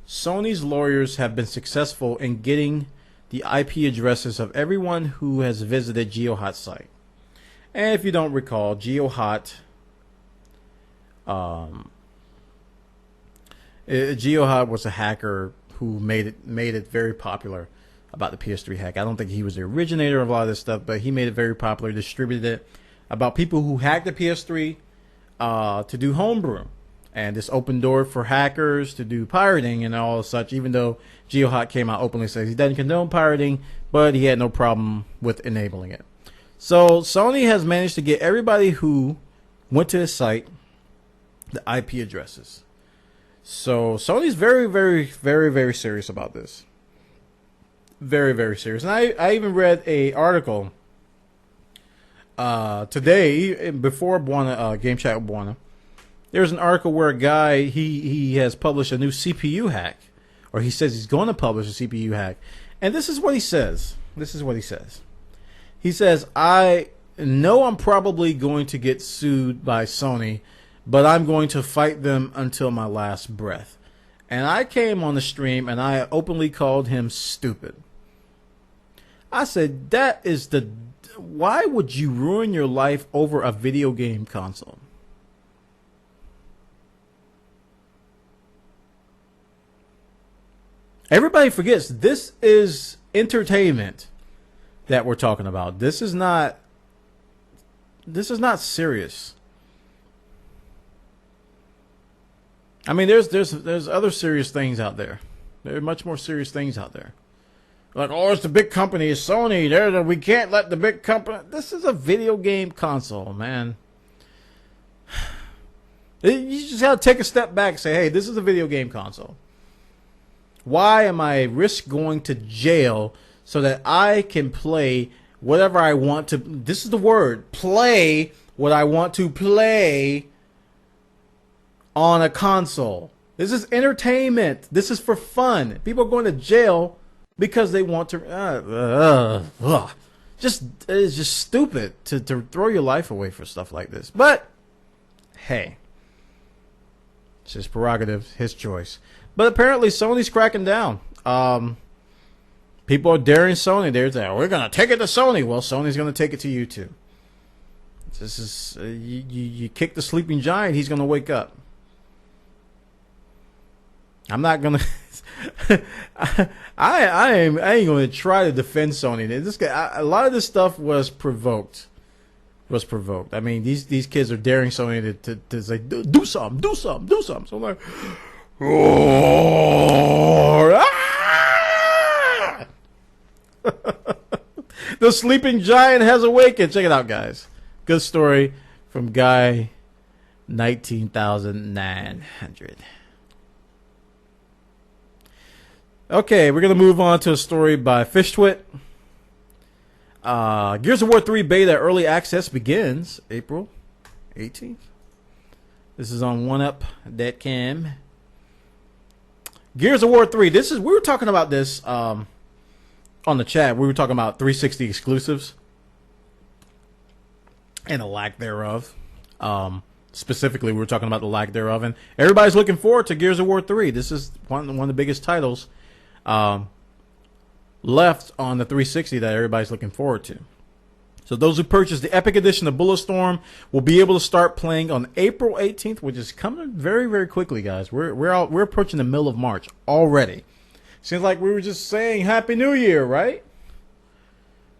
Sony's lawyers have been successful in getting the IP addresses of everyone who has visited GeoHot's site. And if you don't recall, GeoHot was a hacker who made it very popular about the PS3 hack. I don't think he was the originator of a lot of this stuff, but he made it very popular, distributed it about people who hacked the PS3 to do homebrew. And this opened door for hackers to do pirating and all such, even though GeoHot came out openly and says he doesn't condone pirating, but he had no problem with enabling it. So Sony has managed to get everybody who went to his site the IP addresses. So Sony's very, very, very, very serious about this. Very, very serious. And I even read a article today before Bwana, Game Chat with Bwana. There's an article where a guy he has published a new CPU hack, or he says he's going to publish a CPU hack, and this is what he says. He says, I know I'm probably going to get sued by Sony, but I'm going to fight them until my last breath. And I came on the stream and I openly called him stupid. I said, why would you ruin your life over a video game console? Everybody forgets this is entertainment that we're talking about. This is not serious. I mean, there's other serious things out there. There are much more serious things out there. Like, oh, it's the big company, it's Sony. We can't let the big company. This is a video game console, man. You just have to take a step back and say, hey, this is a video game console. Why am I risk going to jail so that I can play whatever I want to? This is the word, play what I want to play on a console. This is entertainment. This is for fun. People are going to jail because they want to. It's just stupid to throw your life away for stuff like this. But hey, it's his prerogative, his choice. But apparently Sony's cracking down. People are daring Sony. They're saying, we're going to take it to Sony. Well, Sony's going to take it to you too. This is you kick the sleeping giant, he's going to wake up. I'm not going to. I ain't going to try to defend Sony. This guy, a lot of this stuff was provoked. I mean, these kids are daring Sony to say, do something. So I'm like, the sleeping giant has awakened. Check it out, guys. Good story from Guy 19,900. Okay, we're going to move on to a story by FishTwit. Gears of War 3 beta early access begins April 18th. This is on 1up.com. Gears of War 3. We were talking about this on the chat. We were talking about 360 exclusives and the lack thereof. Specifically, we were talking about the lack thereof, and everybody's looking forward to Gears of War 3. This is one of the biggest titles left on the 360 that everybody's looking forward to. So those who purchased the Epic Edition of Bulletstorm will be able to start playing on April 18th, which is coming very, very quickly, guys. We're approaching the middle of March already. Seems like we were just saying Happy New Year, right?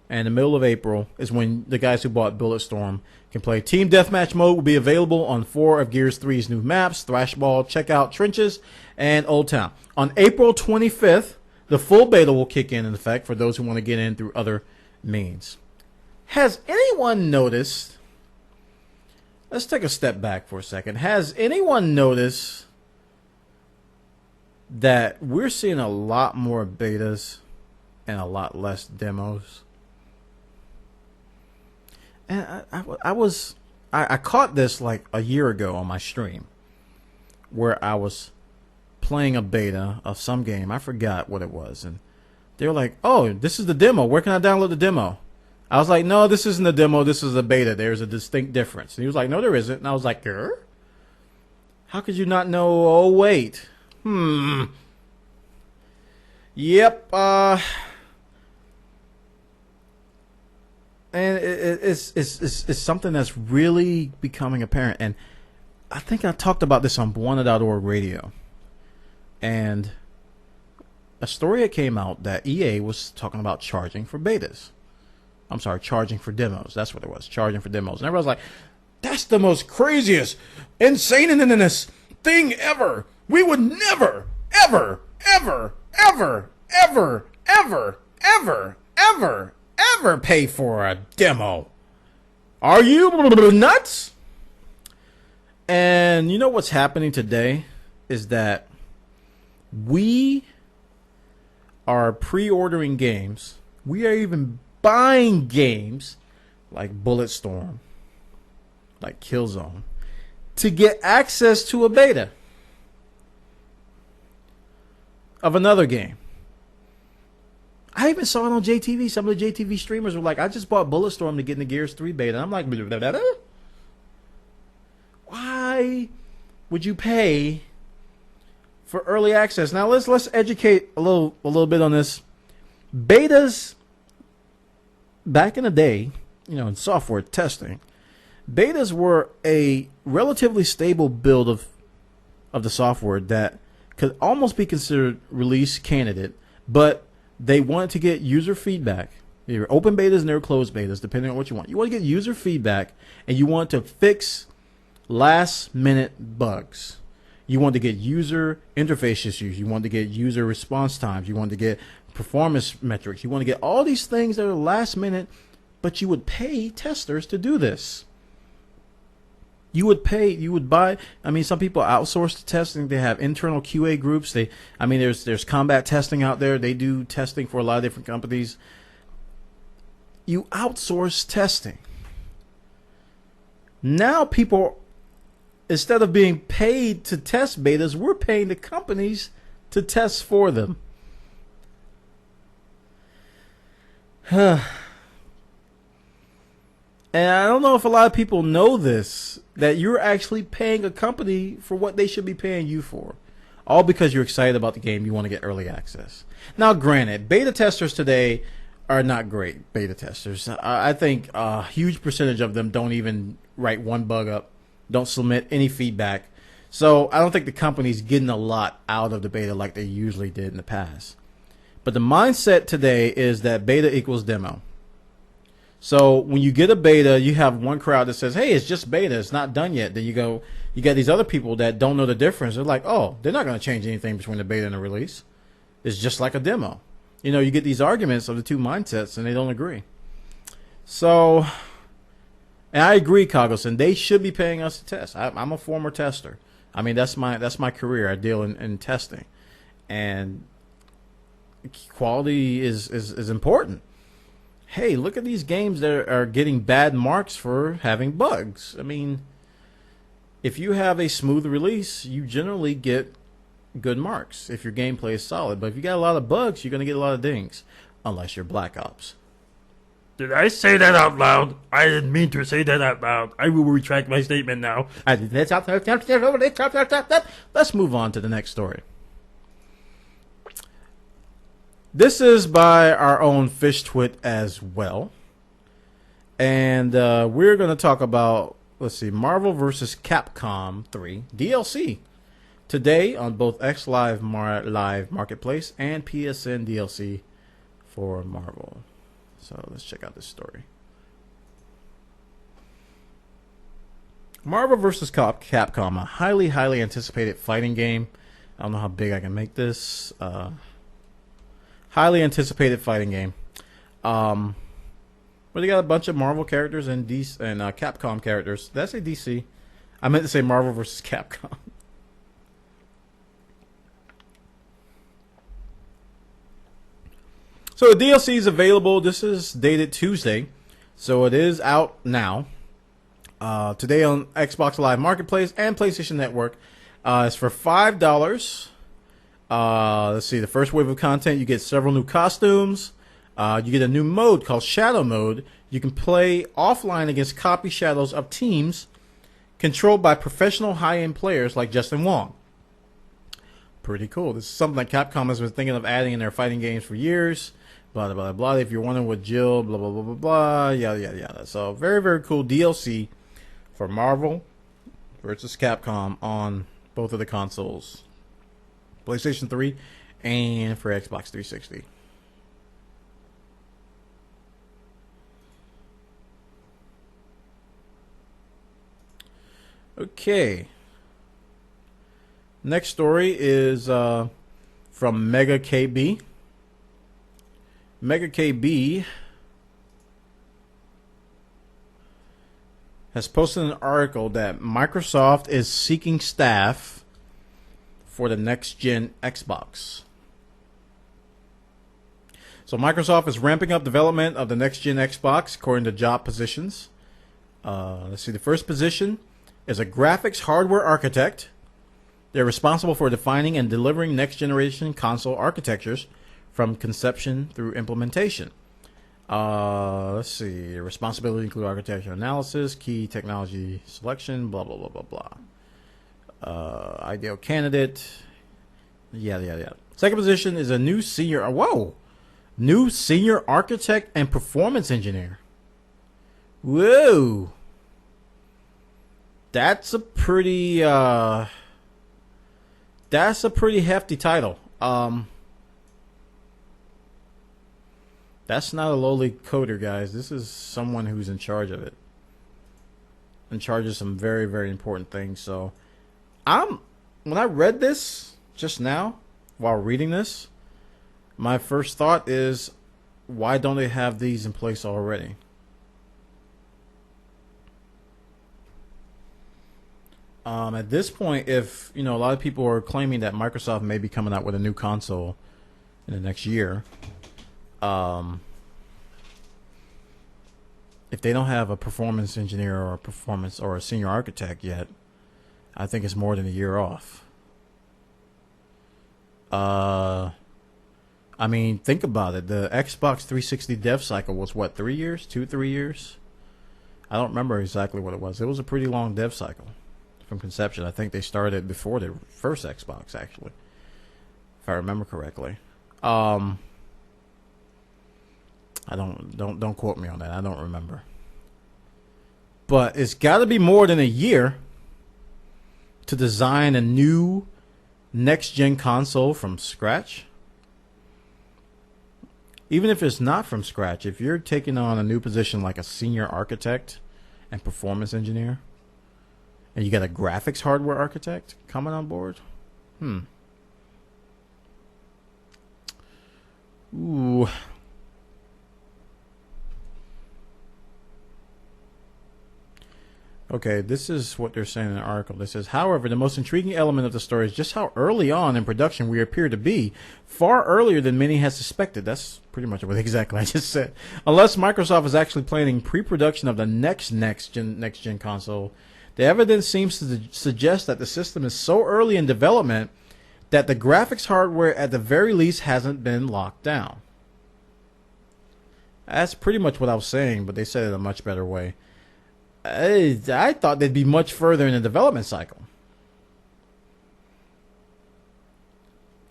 And the middle of April is when the guys who bought Bulletstorm can play. Team Deathmatch mode will be available on 4 of Gears 3's new maps, Thrashball, Checkout, Trenches, and Old Town. On April 25th, the full beta will kick in effect for those who want to get in through other means. Has anyone noticed, let's take a step back for a second. Has anyone noticed that we're seeing a lot more betas and a lot less demos? And I caught this like a year ago on my stream where I was playing a beta of some game. I forgot what it was. And they were like, oh, this is the demo. Where can I download the demo? I was like, no, this isn't a demo. This is a beta. There's a distinct difference. And he was like, no, there isn't. And I was like, how could you not know? Oh, wait. Yep. And it's something that's really becoming apparent. And I think I talked about this on Bwana.org radio. And a story that came out that EA was talking about charging for betas. I'm sorry, charging for demos. That's what it was, charging for demos. And everyone's like, that's the most craziest, insane-ness thing ever. We would never, ever, ever, ever, ever, ever, ever, ever, ever pay for a demo. Are you nuts? And you know what's happening today is that we are pre-ordering games. We are even buying games like Bulletstorm, like Killzone, to get access to a beta of another game. I even saw it on JTV. Some of the JTV streamers were like, I just bought Bulletstorm to get in the Gears 3 beta. And I'm like, blah, blah, blah. Why would you pay for early access? Now let's educate a little bit on this. Betas, back in the day, you know, in software testing, betas were a relatively stable build of the software that could almost be considered release candidate, but they wanted to get user feedback. There were open betas and there were closed betas, depending on what you want. You want to get user feedback, and you want to fix last-minute bugs. You want to get user interface issues. You want to get user response times. You want to get performance metrics. You want to get all these things that are last-minute, but you would pay testers to do this. You would buy, I mean, some people outsource the testing. They have internal QA groups. There's combat testing out there. They do testing for a lot of different companies. You outsource testing. Now people, instead of being paid to test betas, we're paying the companies to test for them. And I don't know if a lot of people know this, that you're actually paying a company for what they should be paying you for. All because you're excited about the game, you want to get early access. Now, granted, beta testers today are not great beta testers. I think a huge percentage of them don't even write one bug up, don't submit any feedback. So I don't think the company's getting a lot out of the beta like they usually did in the past. But the mindset today is that beta equals demo. So when you get a beta, you have one crowd that says, hey, it's just beta, it's not done yet. Then you get these other people that don't know the difference. They're like, oh, they're not going to change anything between the beta and the release. It's just like a demo. You know, you get these arguments of the two mindsets and they don't agree. So, and I agree, Coggleson, they should be paying us to test. I'm a former tester. I mean, that's my career. I deal in testing. And quality is important. Hey, look at these games that are getting bad marks for having bugs. I mean, if you have a smooth release, you generally get good marks if your gameplay is solid. But if you got a lot of bugs, you're going to get a lot of dings, unless you're Black Ops. Did I say that out loud? I didn't mean to say that out loud. I will retract my statement now. Let's move on to the next story. This is by our own Fish Twit as well. And we're going to talk about, let's see, Marvel vs. Capcom 3 DLC. Today on both XLive Live Marketplace and PSN DLC for Marvel. So let's check out this story. Marvel vs. Capcom, a highly anticipated fighting game. I don't know how big I can make this. Highly anticipated fighting game. Where they got a bunch of Marvel characters and Capcom characters. Did I say DC? I meant to say Marvel vs. Capcom. So the DLC is available. This is dated Tuesday, so it is out now. Today on Xbox Live Marketplace and PlayStation Network. It's for $5. Let's see, the first wave of content, you get several new costumes. You get a new mode called Shadow Mode. You can play offline against copy shadows of teams controlled by professional high-end players like Justin Wong. Pretty cool. This is something that Capcom has been thinking of adding in their fighting games for years. Blah, blah, blah, blah. If you're wondering what Jill, blah, blah, blah, blah, blah. Yada, yada, yada. So, very, very cool DLC for Marvel versus Capcom on both of the consoles. PlayStation 3 and for Xbox 360. Okay. Next story is from Mega KB. Mega KB has posted an article that Microsoft is seeking staff for the next-gen Xbox. So Microsoft is ramping up development of the next-gen Xbox according to job positions. Let's see. The first position is a graphics hardware architect. They're responsible for defining and delivering next-generation console architectures from conception through implementation. Let's see. Responsibility include architecture analysis, key technology selection, blah, blah, blah, blah, blah. Ideal candidate. Yeah. Second position is a new senior architect and performance engineer. Whoa. That's a pretty hefty title. That's not a lowly coder, guys. This is someone who's in charge of it. In charge of some very, very important things. So when I read this just now, while reading this, my first thought is, why don't they have these in place already? At this point, if a lot of people are claiming that Microsoft may be coming out with a new console in the next year, if they don't have a performance engineer or a senior architect yet, I think it's more than a year off. I mean, think about it. The Xbox 360 dev cycle was what, 3 years? 3 years? I don't remember exactly what it was. It was a pretty long dev cycle from conception. I think they started before the first Xbox, actually, if I remember correctly. I don't quote me on that. I don't remember. But it's got to be more than a year to design a new next-gen console from scratch. Even if it's not from scratch, if you're taking on a new position like a senior architect and performance engineer, and you got a graphics hardware architect coming on board, Ooh. Okay, this is what they're saying in the article. It says, however, the most intriguing element of the story is just how early on in production we appear to be, far earlier than many had suspected. That's pretty much what exactly I just said. Unless Microsoft is actually planning pre-production of the next gen console, the evidence seems to suggest that the system is so early in development that the graphics hardware at the very least hasn't been locked down. That's pretty much what I was saying, but they said it in a much better way. I thought they'd be much further in the development cycle.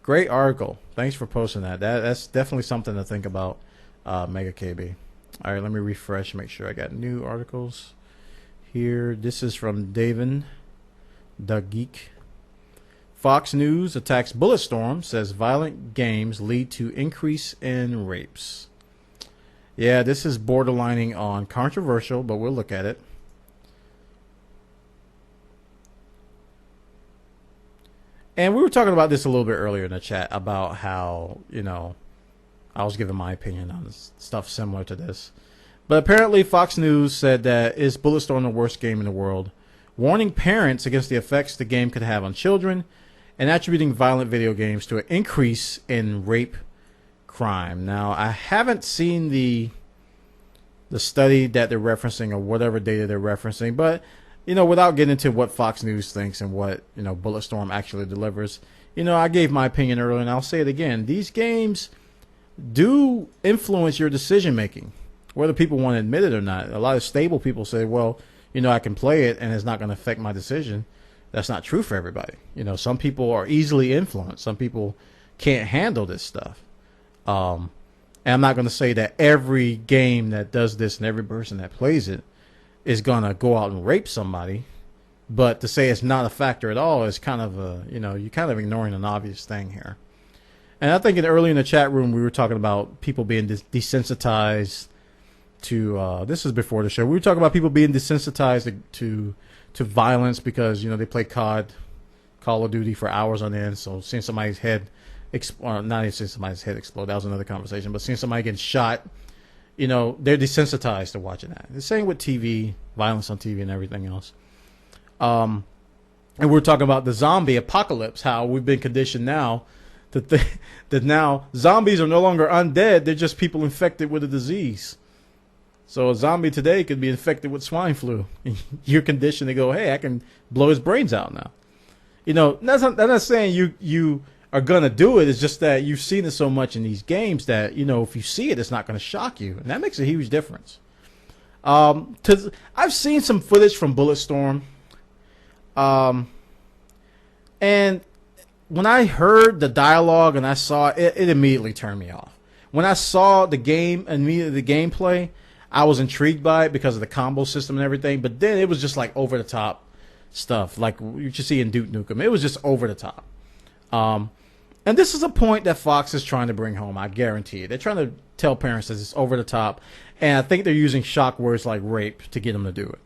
Great article. Thanks for posting that. That's definitely something to think about, Mega KB. All right, let me refresh, make sure I got new articles here. This is from David, the Geek. Fox News attacks Bulletstorm, says violent games lead to increase in rapes. Yeah, this is borderlining on controversial, but we'll look at it. And we were talking about this a little bit earlier in the chat about how, I was giving my opinion on stuff similar to this. But apparently Fox News said that is Bulletstorm the worst game in the world, warning parents against the effects the game could have on children and attributing violent video games to an increase in rape crime. Now, I haven't seen the study that they're referencing or whatever data they're referencing, but without getting into what Fox News thinks and what, Bulletstorm actually delivers, I gave my opinion earlier and I'll say it again. These games do influence your decision making, whether people want to admit it or not. A lot of stable people say, well, I can play it and it's not going to affect my decision. That's not true for everybody. Some people are easily influenced. Some people can't handle this stuff. And I'm not going to say that every game that does this and every person that plays it is gonna go out and rape somebody, but to say it's not a factor at all is kind of you're kind of ignoring an obvious thing here. And I think early in the chat room we were talking about people being desensitized to. This is before the show. We were talking about people being desensitized to violence because they play Call of Duty for hours on end. So seeing somebody's head, not even seeing somebody's head explode, that was another conversation. But seeing somebody getting shot, you know, they're desensitized to watching that. The same with TV, violence on TV and everything else. And we're talking about the zombie apocalypse, how we've been conditioned now that now zombies are no longer undead. They're just people infected with a disease. So a zombie today could be infected with swine flu. You're conditioned to go, hey, I can blow his brains out now. You know, that's not saying you are going to do it. It's just that you've seen it so much in these games that, you know, if you see it, it's not going to shock you. And that makes a huge difference. I've seen some footage from Bulletstorm. And when I heard the dialogue and I saw it, it immediately turned me off. When I saw the game, immediately the gameplay, I was intrigued by it because of the combo system and everything. But then it was just like over the top stuff, like you should see in Duke Nukem. It was just over the top. And this is a point that Fox is trying to bring home. I guarantee it. They're trying to tell parents that it's over the top, and I think they're using shock words like rape to get them to do it.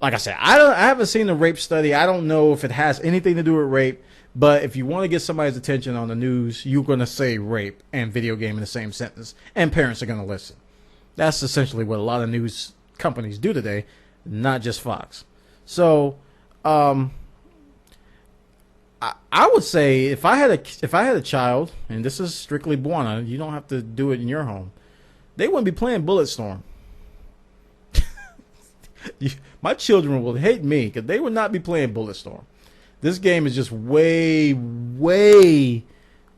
Like I said, I haven't seen the rape study. I don't know if it has anything to do with rape. But if you want to get somebody's attention on the news, you're going to say rape and video game in the same sentence, and parents are going to listen. That's essentially what a lot of news companies do today, not just Fox. So, I would say if I had a child, and this is strictly Bwana, you don't have to do it in your home. They wouldn't be playing Bulletstorm. My children will hate me because they would not be playing Bulletstorm. This game is just way, way,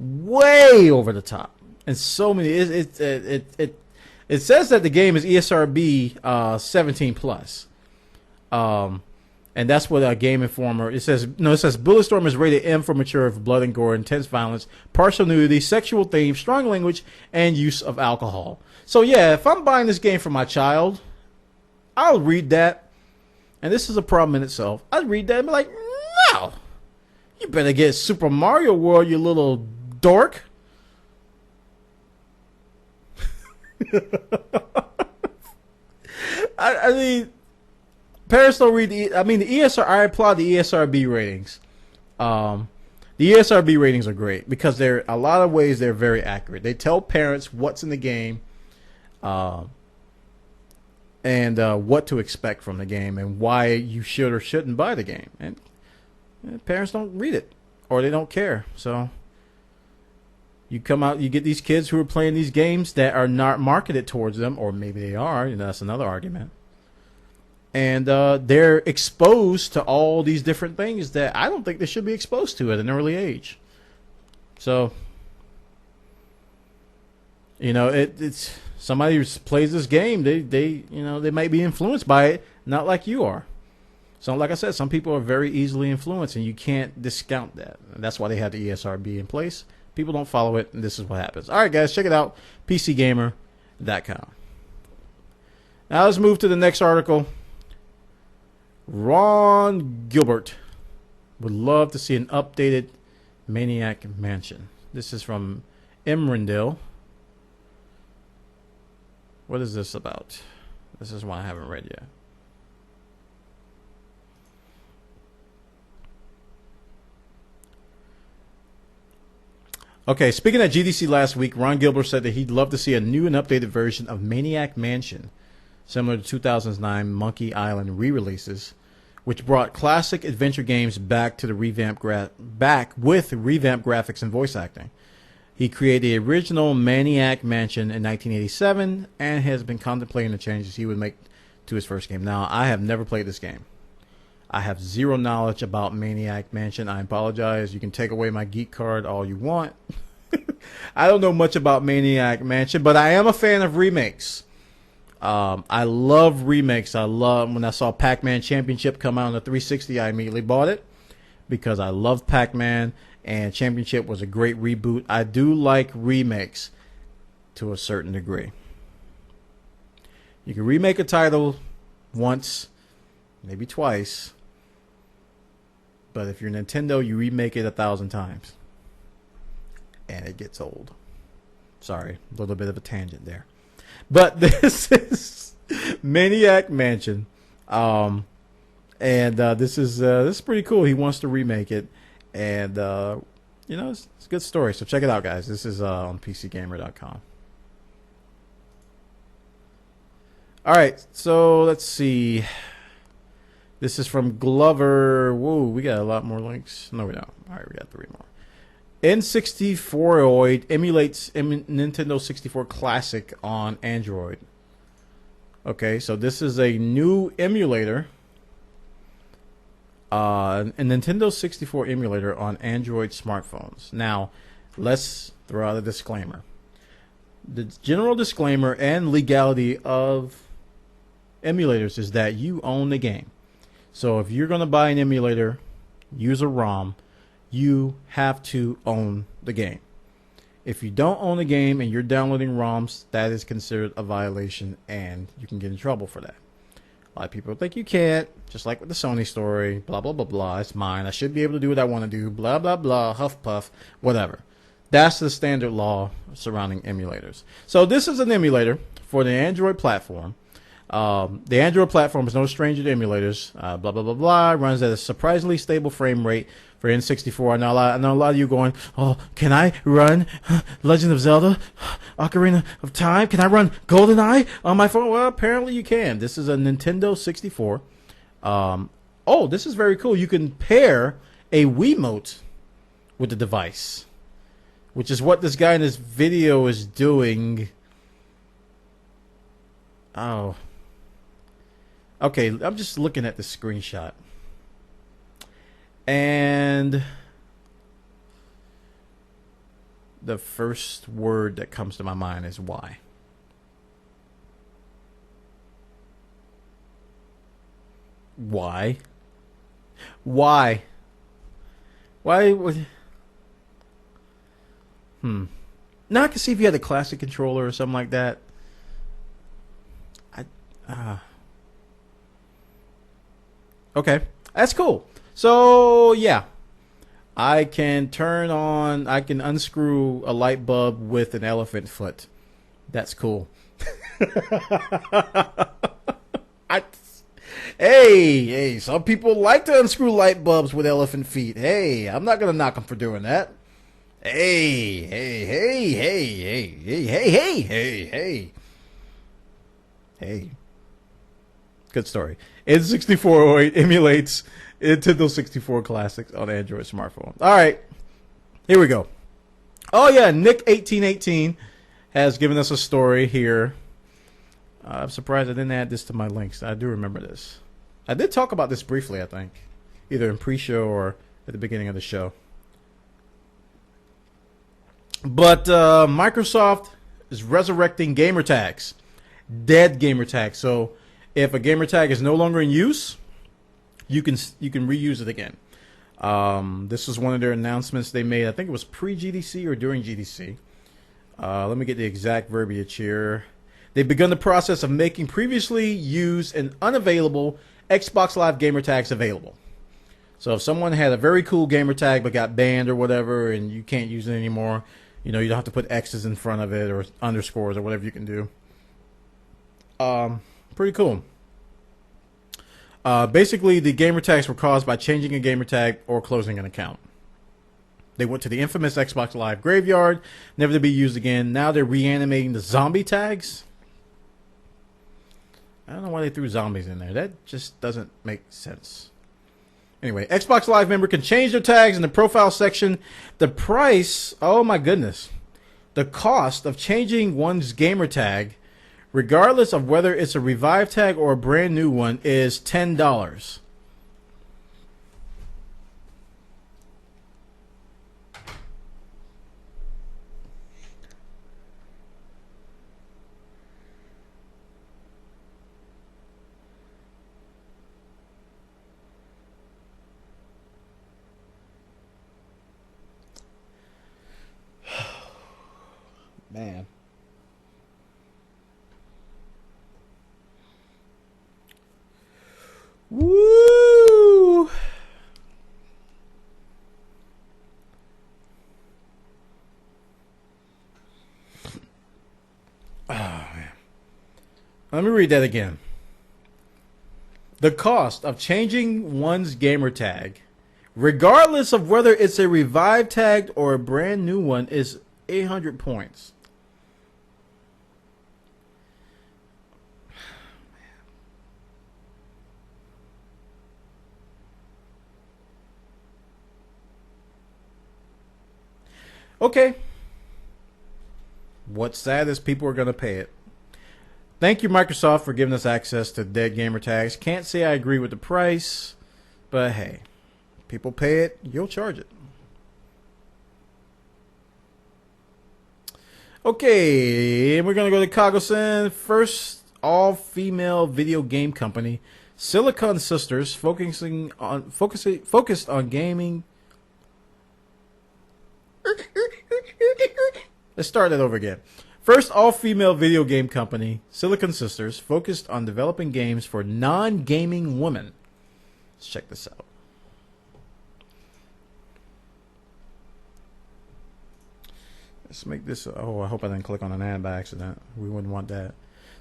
way over the top, and so many. It says that the game is ESRB 17 plus, and that's what a Game Informer. It says Bulletstorm is rated M for mature, for blood and gore, intense violence, partial nudity, sexual themes, strong language, and use of alcohol. So yeah, if I'm buying this game for my child, I'll read that, and this is a problem in itself. I'd read that and be like, no, you better get Super Mario World, you little dork. I mean, parents don't read the ESR. I applaud the ESRB ratings. The ESRB ratings are great because they're a lot of ways they're very accurate. They tell parents what's in the game, and what to expect from the game, and why you should or shouldn't buy the game. And parents don't read it, or they don't care. So you come out, you get these kids who are playing these games that are not marketed towards them, or maybe they are, and that's another argument. And they're exposed to all these different things that I don't think they should be exposed to at an early age. So, you know, it's somebody who plays this game, they might be influenced by it, not like you are. So, like I said, some people are very easily influenced, and you can't discount that. And that's why they have the ESRB in place. People don't follow it, and this is what happens. All right, guys, check it out, PCGamer.com. Now let's move to the next article. Ron Gilbert would love to see an updated Maniac Mansion. This is from Emrindale. What is this about? This is one I haven't read yet. Okay, speaking at GDC last week, Ron Gilbert said that he'd love to see a new and updated version of Maniac Mansion, similar to 2009 Monkey Island re-releases, which brought classic adventure games back to the back with revamped graphics and voice acting. He created the original Maniac Mansion in 1987 and has been contemplating the changes he would make to his first game. Now, I have never played this game. I have zero knowledge about Maniac Mansion. I apologize. You can take away my geek card all you want. I don't know much about Maniac Mansion, but I am a fan of remakes. I love remakes. I love when I saw Pac-Man Championship come out on the 360, I immediately bought it because I love Pac-Man, and Championship was a great reboot. I do like remakes to a certain degree. You can remake a title once, maybe twice, but if you're Nintendo, you remake it 1,000 times, and it gets old. Sorry, a little bit of a tangent there. But this is Maniac Mansion, and this is pretty cool. He wants to remake it, and it's a good story. So check it out, guys. This is on PCGamer.com. All right, so let's see. This is from Glover. Whoa, we got a lot more links. No, we don't. All right, we got 3 more. N64oid emulates Nintendo 64 Classic on Android. Okay, so this is a new emulator. A Nintendo 64 emulator on Android smartphones. Now, let's throw out a disclaimer. The general disclaimer and legality of emulators is that you own the game. So if you're going to buy an emulator, use a ROM, you have to own the game. If you don't own the game and you're downloading ROMs, that is considered a violation and you can get in trouble for that. A lot of people think you can't, just like with the Sony story, blah, blah, blah, blah. It's mine. I should be able to do what I want to do, blah, blah, blah, huff, puff, whatever. That's the standard law surrounding emulators. So this is an emulator for the Android platform. The Android platform is no stranger to emulators. Blah, blah, blah, blah. Runs at a surprisingly stable frame rate for N64. I know a lot of you going, oh, can I run Legend of Zelda, Ocarina of Time? Can I run GoldenEye on my phone? Well, apparently you can. This is a Nintendo 64. Oh, this is very cool. You can pair a Wiimote with the device, which is what this guy in this video is doing. Oh. Okay, I'm just looking at the screenshot. And the first word that comes to my mind is why. Why? Why? Why would... Now I can see if you had a classic controller or something like that. Okay, that's cool. So yeah, I can unscrew a light bulb with an elephant foot. That's cool. Hey, some people like to unscrew light bulbs with elephant feet. Hey, I'm not gonna knock them for doing that. Hey. Good story. N64 emulates Nintendo 64 classics on Android smartphone. All right, here we go. Oh yeah, Nick1818 has given us a story here. I'm surprised I didn't add this to my links. I do remember this. I did talk about this briefly, I think, either in pre-show or at the beginning of the show. But Microsoft is resurrecting gamertags, dead gamertags. So if a gamertag is no longer in use, you can reuse it again. This was one of their announcements they made. I think it was pre-GDC or during GDC. Let me get the exact verbiage here. They've begun the process of making previously used and unavailable Xbox Live gamertags available. So if someone had a very cool gamertag but got banned or whatever and you can't use it anymore, you don't have to put X's in front of it or underscores or whatever you can do. Pretty cool. Basically, the gamertags were caused by changing a gamertag or closing an account. They went to the infamous Xbox Live graveyard, never to be used again. Now they're reanimating the zombie tags. I don't know why they threw zombies in there. That just doesn't make sense. Anyway, Xbox Live member can change their tags in the profile section. The price, oh my goodness. The cost of changing one's gamer tag, regardless of whether it's a revive tag or a brand new one, is $10. Man. Woo! Oh, man. Let me read that again. The cost of changing one's gamer tag, regardless of whether it's a revive tag or a brand new one, is 800 points. Okay. What's sad is people are going to pay it. Thank you, Microsoft, for giving us access to dead gamer tags. Can't say I agree with the price, but hey, people pay it, you'll charge it. Okay, we're going to go to Cognizant. First all-female video game company, Silicon Sisters, focused on gaming. Let's start that over again. First all-female video game company, Silicon Sisters, focused on developing games for non-gaming women. Let's check this out. Let's make this. Oh, I hope I didn't click on an ad by accident. We wouldn't want that.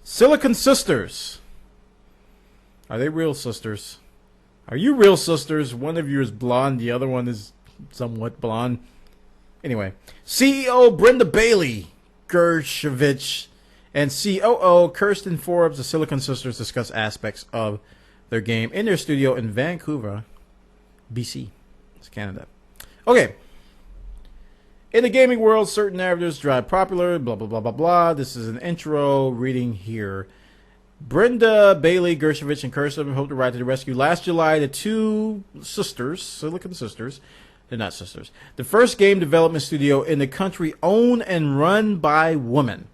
Silicon Sisters. Are they real sisters? Are you real sisters? One of you is blonde, the other one is somewhat blonde. Anyway, CEO Brenda Bailey Gershovich and COO Kirsten Forbes of Silicon Sisters discuss aspects of their game in their studio in Vancouver, BC. It's Canada. Okay. In the gaming world, certain narratives drive popular, blah, blah, blah, blah, blah. This is an intro reading here. Brenda Bailey Gershovich and Kirsten hope to ride to the rescue. Last July, the two sisters, Silicon Sisters, they're not sisters, the first game development studio in the country owned and run by women.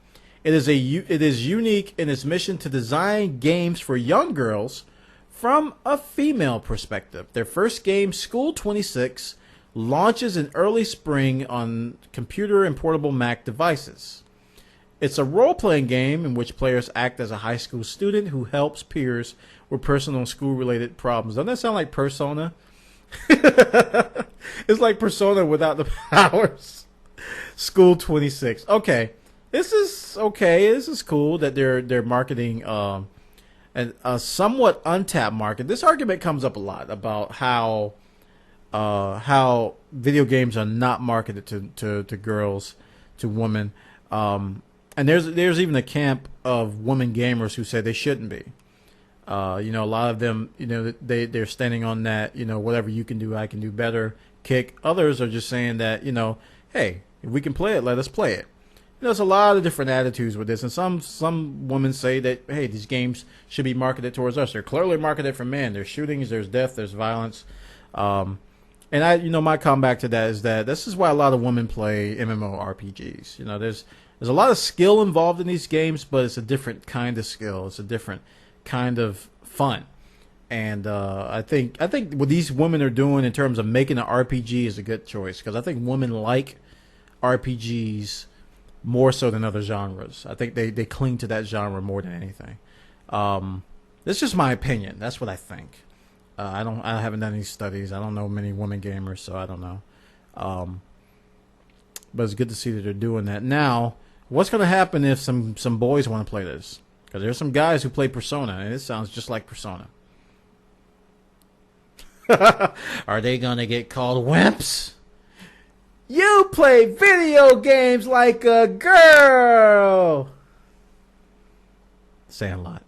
It is unique in its mission to design games for young girls from a female perspective. Their first game, School 26, launches in early spring on computer and portable Mac devices. It's a role-playing game in which players act as a high school student who helps peers with personal school-related problems. Doesn't that sound like Persona? It's like Persona without the powers. School 26. Okay. This is okay. This is cool that they're marketing a somewhat untapped market. This argument comes up a lot about how video games are not marketed to girls, to women. And there's even a camp of women gamers who say they shouldn't be. A lot of them, they're standing on that, whatever you can do, I can do better kick. Others are just saying that, hey, if we can play it, let us play it. There's a lot of different attitudes with this, and some women say that, hey, these games should be marketed towards us. They're clearly marketed for men. There's shootings, there's death, there's violence. And my comeback to that is that this is why a lot of women play MMORPGs. There's a lot of skill involved in these games, but it's a different kind of skill. It's a different kind of fun. And I think what these women are doing in terms of making an RPG is a good choice, because I think women like RPGs more so than other genres. I think they cling to that genre more than anything. That's just my opinion. That's what I think. I haven't done any studies. I don't know many women gamers, so I don't know. But it's good to see that they're doing that. Now, what's going to happen if some boys want to play this? Because there's some guys who play Persona, and it sounds just like Persona. Are they going to get called wimps? You play video games like a girl! Saying a lot.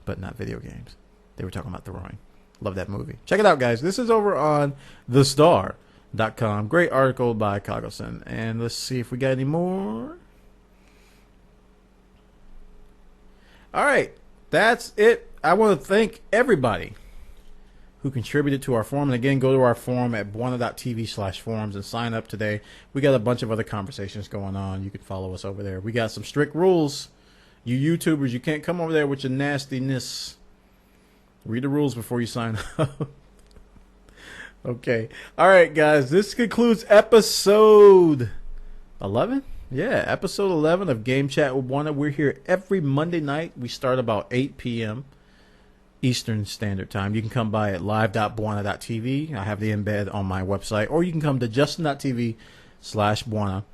But not video games. They were talking about throwing. Love that movie. Check it out, guys. This is over on thestar.com. Great article by Cognizant. And let's see if we got any more. All right. That's it. I want to thank everybody who contributed to our forum. And again, go to our forum at bwana.tv/forums and sign up today. We got a bunch of other conversations going on. You can follow us over there. We got some strict rules. You YouTubers, you can't come over there with your nastiness. Read the rules before you sign up. Okay. All right, guys. This concludes episode 11. Yeah, episode 11 of Game Chat with Bwana. We're here every Monday night. We start about 8 p.m. Eastern Standard Time. You can come by at live.bwana.tv. I have the embed on my website. Or you can come to justin.tv/Bwana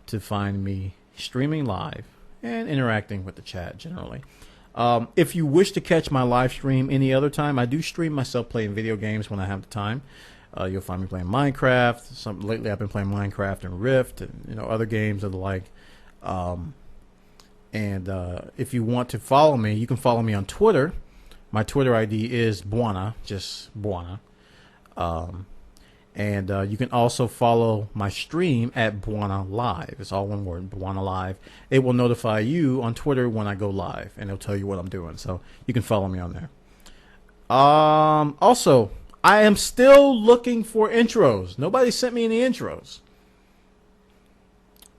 to find me streaming live and interacting with the chat generally. If you wish to catch my live stream any other time, I do stream myself playing video games when I have the time. You'll find me playing Minecraft. Lately I've been playing Minecraft and Rift and other games of the like. If you want to follow me, you can follow me on Twitter. My Twitter ID is Bwana, just Bwana. And you can also follow my stream at Bwana Live. It's all one word, Bwana Live. It will notify you on Twitter when I go live, and it'll tell you what I'm doing. So you can follow me on there. Also, I am still looking for intros. Nobody sent me any intros.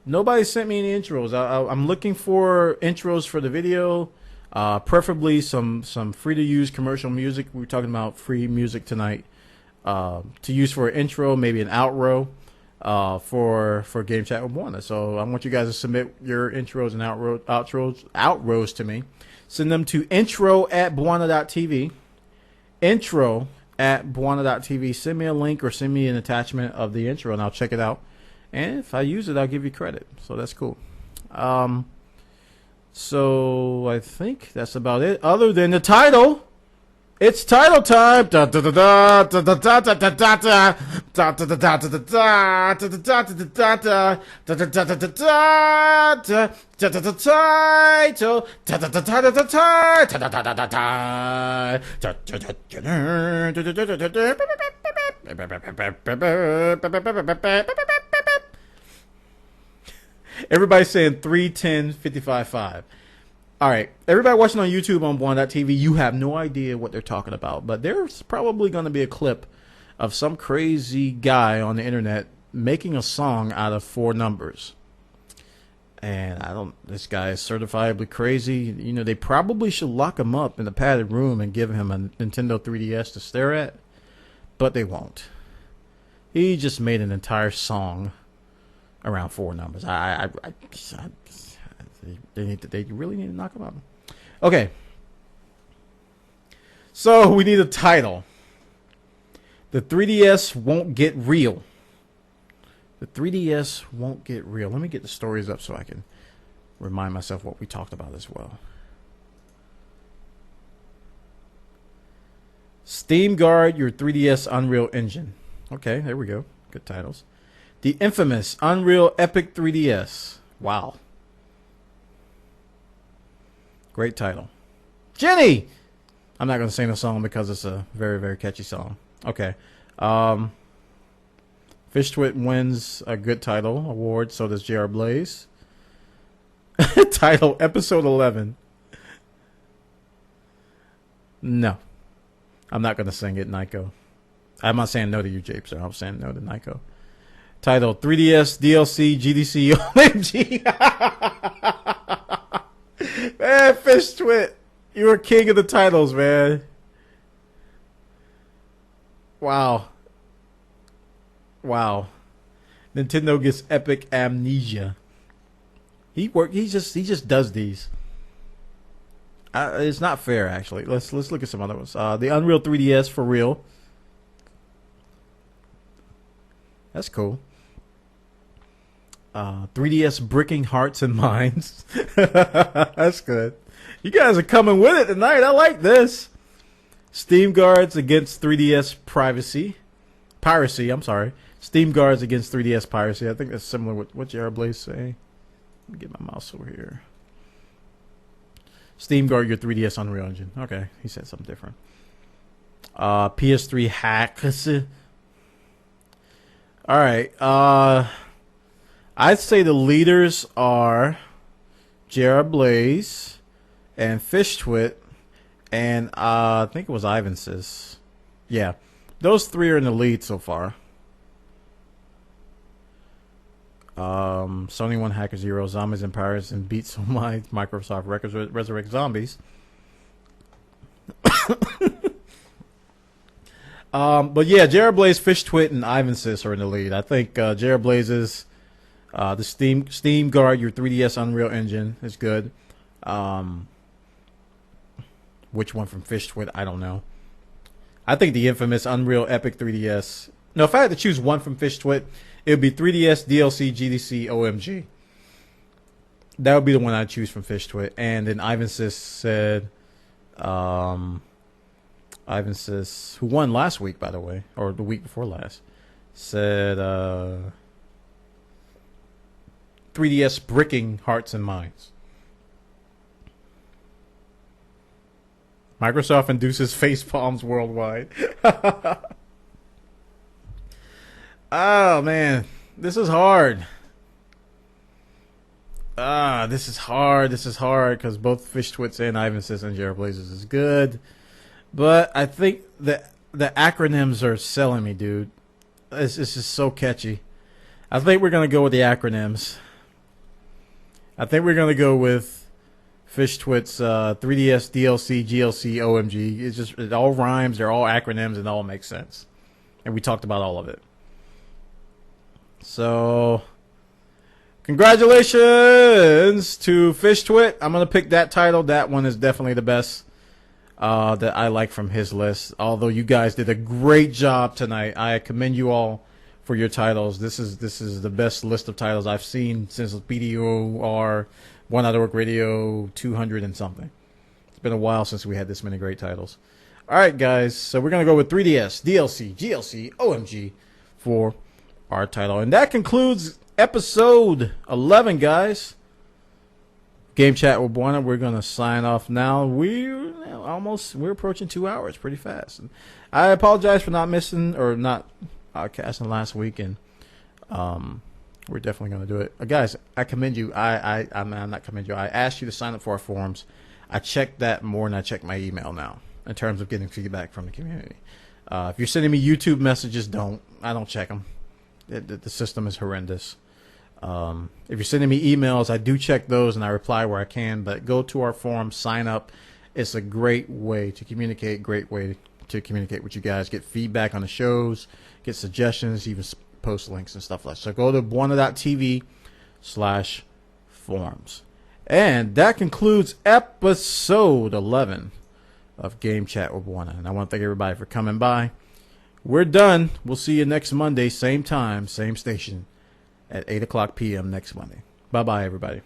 I'm looking for intros for the video. Preferably some free-to-use commercial music. We're talking about free music tonight. To use for an intro, maybe an outro, for Game Chat with Bwana. So I want you guys to submit your intros and outros to me. Send them to intro@bwana.tv. Intro@bwana.tv. Send me a link or send me an attachment of the intro, and I'll check it out. And if I use it, I'll give you credit. So that's cool. So I think that's about it. Other than the title. It's title time. Everybody's saying 310-55-5. All right, everybody watching on YouTube on Bwana.tv, you have no idea what they're talking about, but there's probably going to be a clip of some crazy guy on the internet making a song out of 4 numbers. And this guy is certifiably crazy. You know, they probably should lock him up in a padded room and give him a Nintendo 3DS to stare at, but they won't. He just made an entire song around 4 numbers. They really need to knock him out. Okay. So we need a title. The 3DS won't get real. The 3DS won't get real. Let me get the stories up so I can remind myself what we talked about as well. Steam Guard your 3DS Unreal Engine. Okay, there we go. Good titles. The infamous Unreal Epic 3DS. Wow. Great title. Jenny! I'm not going to sing the song because it's a very, very catchy song. Okay. Fish Twit wins a good title award. So does JR Blaze. Title, Episode 11. No. I'm not going to sing it, Nyko. I'm not saying no to you, Japes. I'm saying no to Nyko. Title, 3DS DLC GDC OMG. Man, Fish Twit, you were king of the titles, man. Wow. Nintendo gets epic amnesia. He just does these. It's not fair, actually. Let's look at some other ones. The Unreal 3DS for real. That's cool. 3DS bricking hearts and minds. That's good. You guys are coming with it tonight. I like this. Steam Guards against 3DS piracy. I'm sorry. Steam Guards against 3DS piracy. I think that's similar with what JR Blaze say. Let me get my mouse over here. Steam Guard your 3DS Unreal Engine. Okay, he said something different. PS3 hacks. All right. I'd say the leaders are JR Blaze and Fish Twit, and I think it was Ivan's. Yeah, those 3 are in the lead so far. Sony won Hacker Zero, Zombies and Pirates, and beat so my Microsoft Resurrect Zombies. But yeah, JR Blaze, Fish Twit, and Ivan's are in the lead. I think JR Blaze's the Steam Guard your 3DS Unreal Engine is good. Which one from Fish Twit? I don't know. I think the infamous Unreal Epic 3DS. No, if I had to choose one from Fish Twit, it would be 3DS DLC GDC OMG. That would be the one I'd choose from Fish Twit. And then Ivan said, who won last week, by the way, or the week before last, said 3DS bricking hearts and minds. Microsoft induces face palms worldwide. Oh man, this is hard. This is hard because both Fish Twits and Ivan Says and Jared Blazers is good, but I think the acronyms are selling me, dude. It's just so catchy. I think we're gonna go with the acronyms. I think we're gonna go with Fish Twits, 3DS DLC, GLC, OMG. It all rhymes. They're all acronyms and it all makes sense. And we talked about all of it. So, congratulations to Fish Twit. I'm gonna pick that title. That one is definitely the best that I like from his list. Although you guys did a great job tonight, I commend you all for your titles. This is the best list of titles I've seen since BDOR, One Out of Work Radio 200 and something. It's been a while since we had this many great titles. All right, guys. So we're gonna go with 3DS, DLC, GLC, OMG for our title, and that concludes episode 11, guys. Game Chat with Bwana. We're gonna sign off now. We're approaching 2 hours, pretty fast. I apologize for not casting last week, and we're definitely gonna do it. Guys, I commend you. I'm not commend you. I asked you to sign up for our forums. I checked that more than I check my email now in terms of getting feedback from the community. If you're sending me YouTube messages, I don't check them. The system is horrendous. If you're sending me emails, I do check those and I reply where I can, but go to our forum, sign up. It's a great way to communicate, with you guys, get feedback on the shows, get suggestions, even post links and stuff like that. So go to bwana.tv/forums. And that concludes episode 11 of Game Chat with Bwana. And I want to thank everybody for coming by. We're done. We'll see you next Monday, same time, same station, at 8 o'clock p.m. next Monday. Bye-bye, everybody.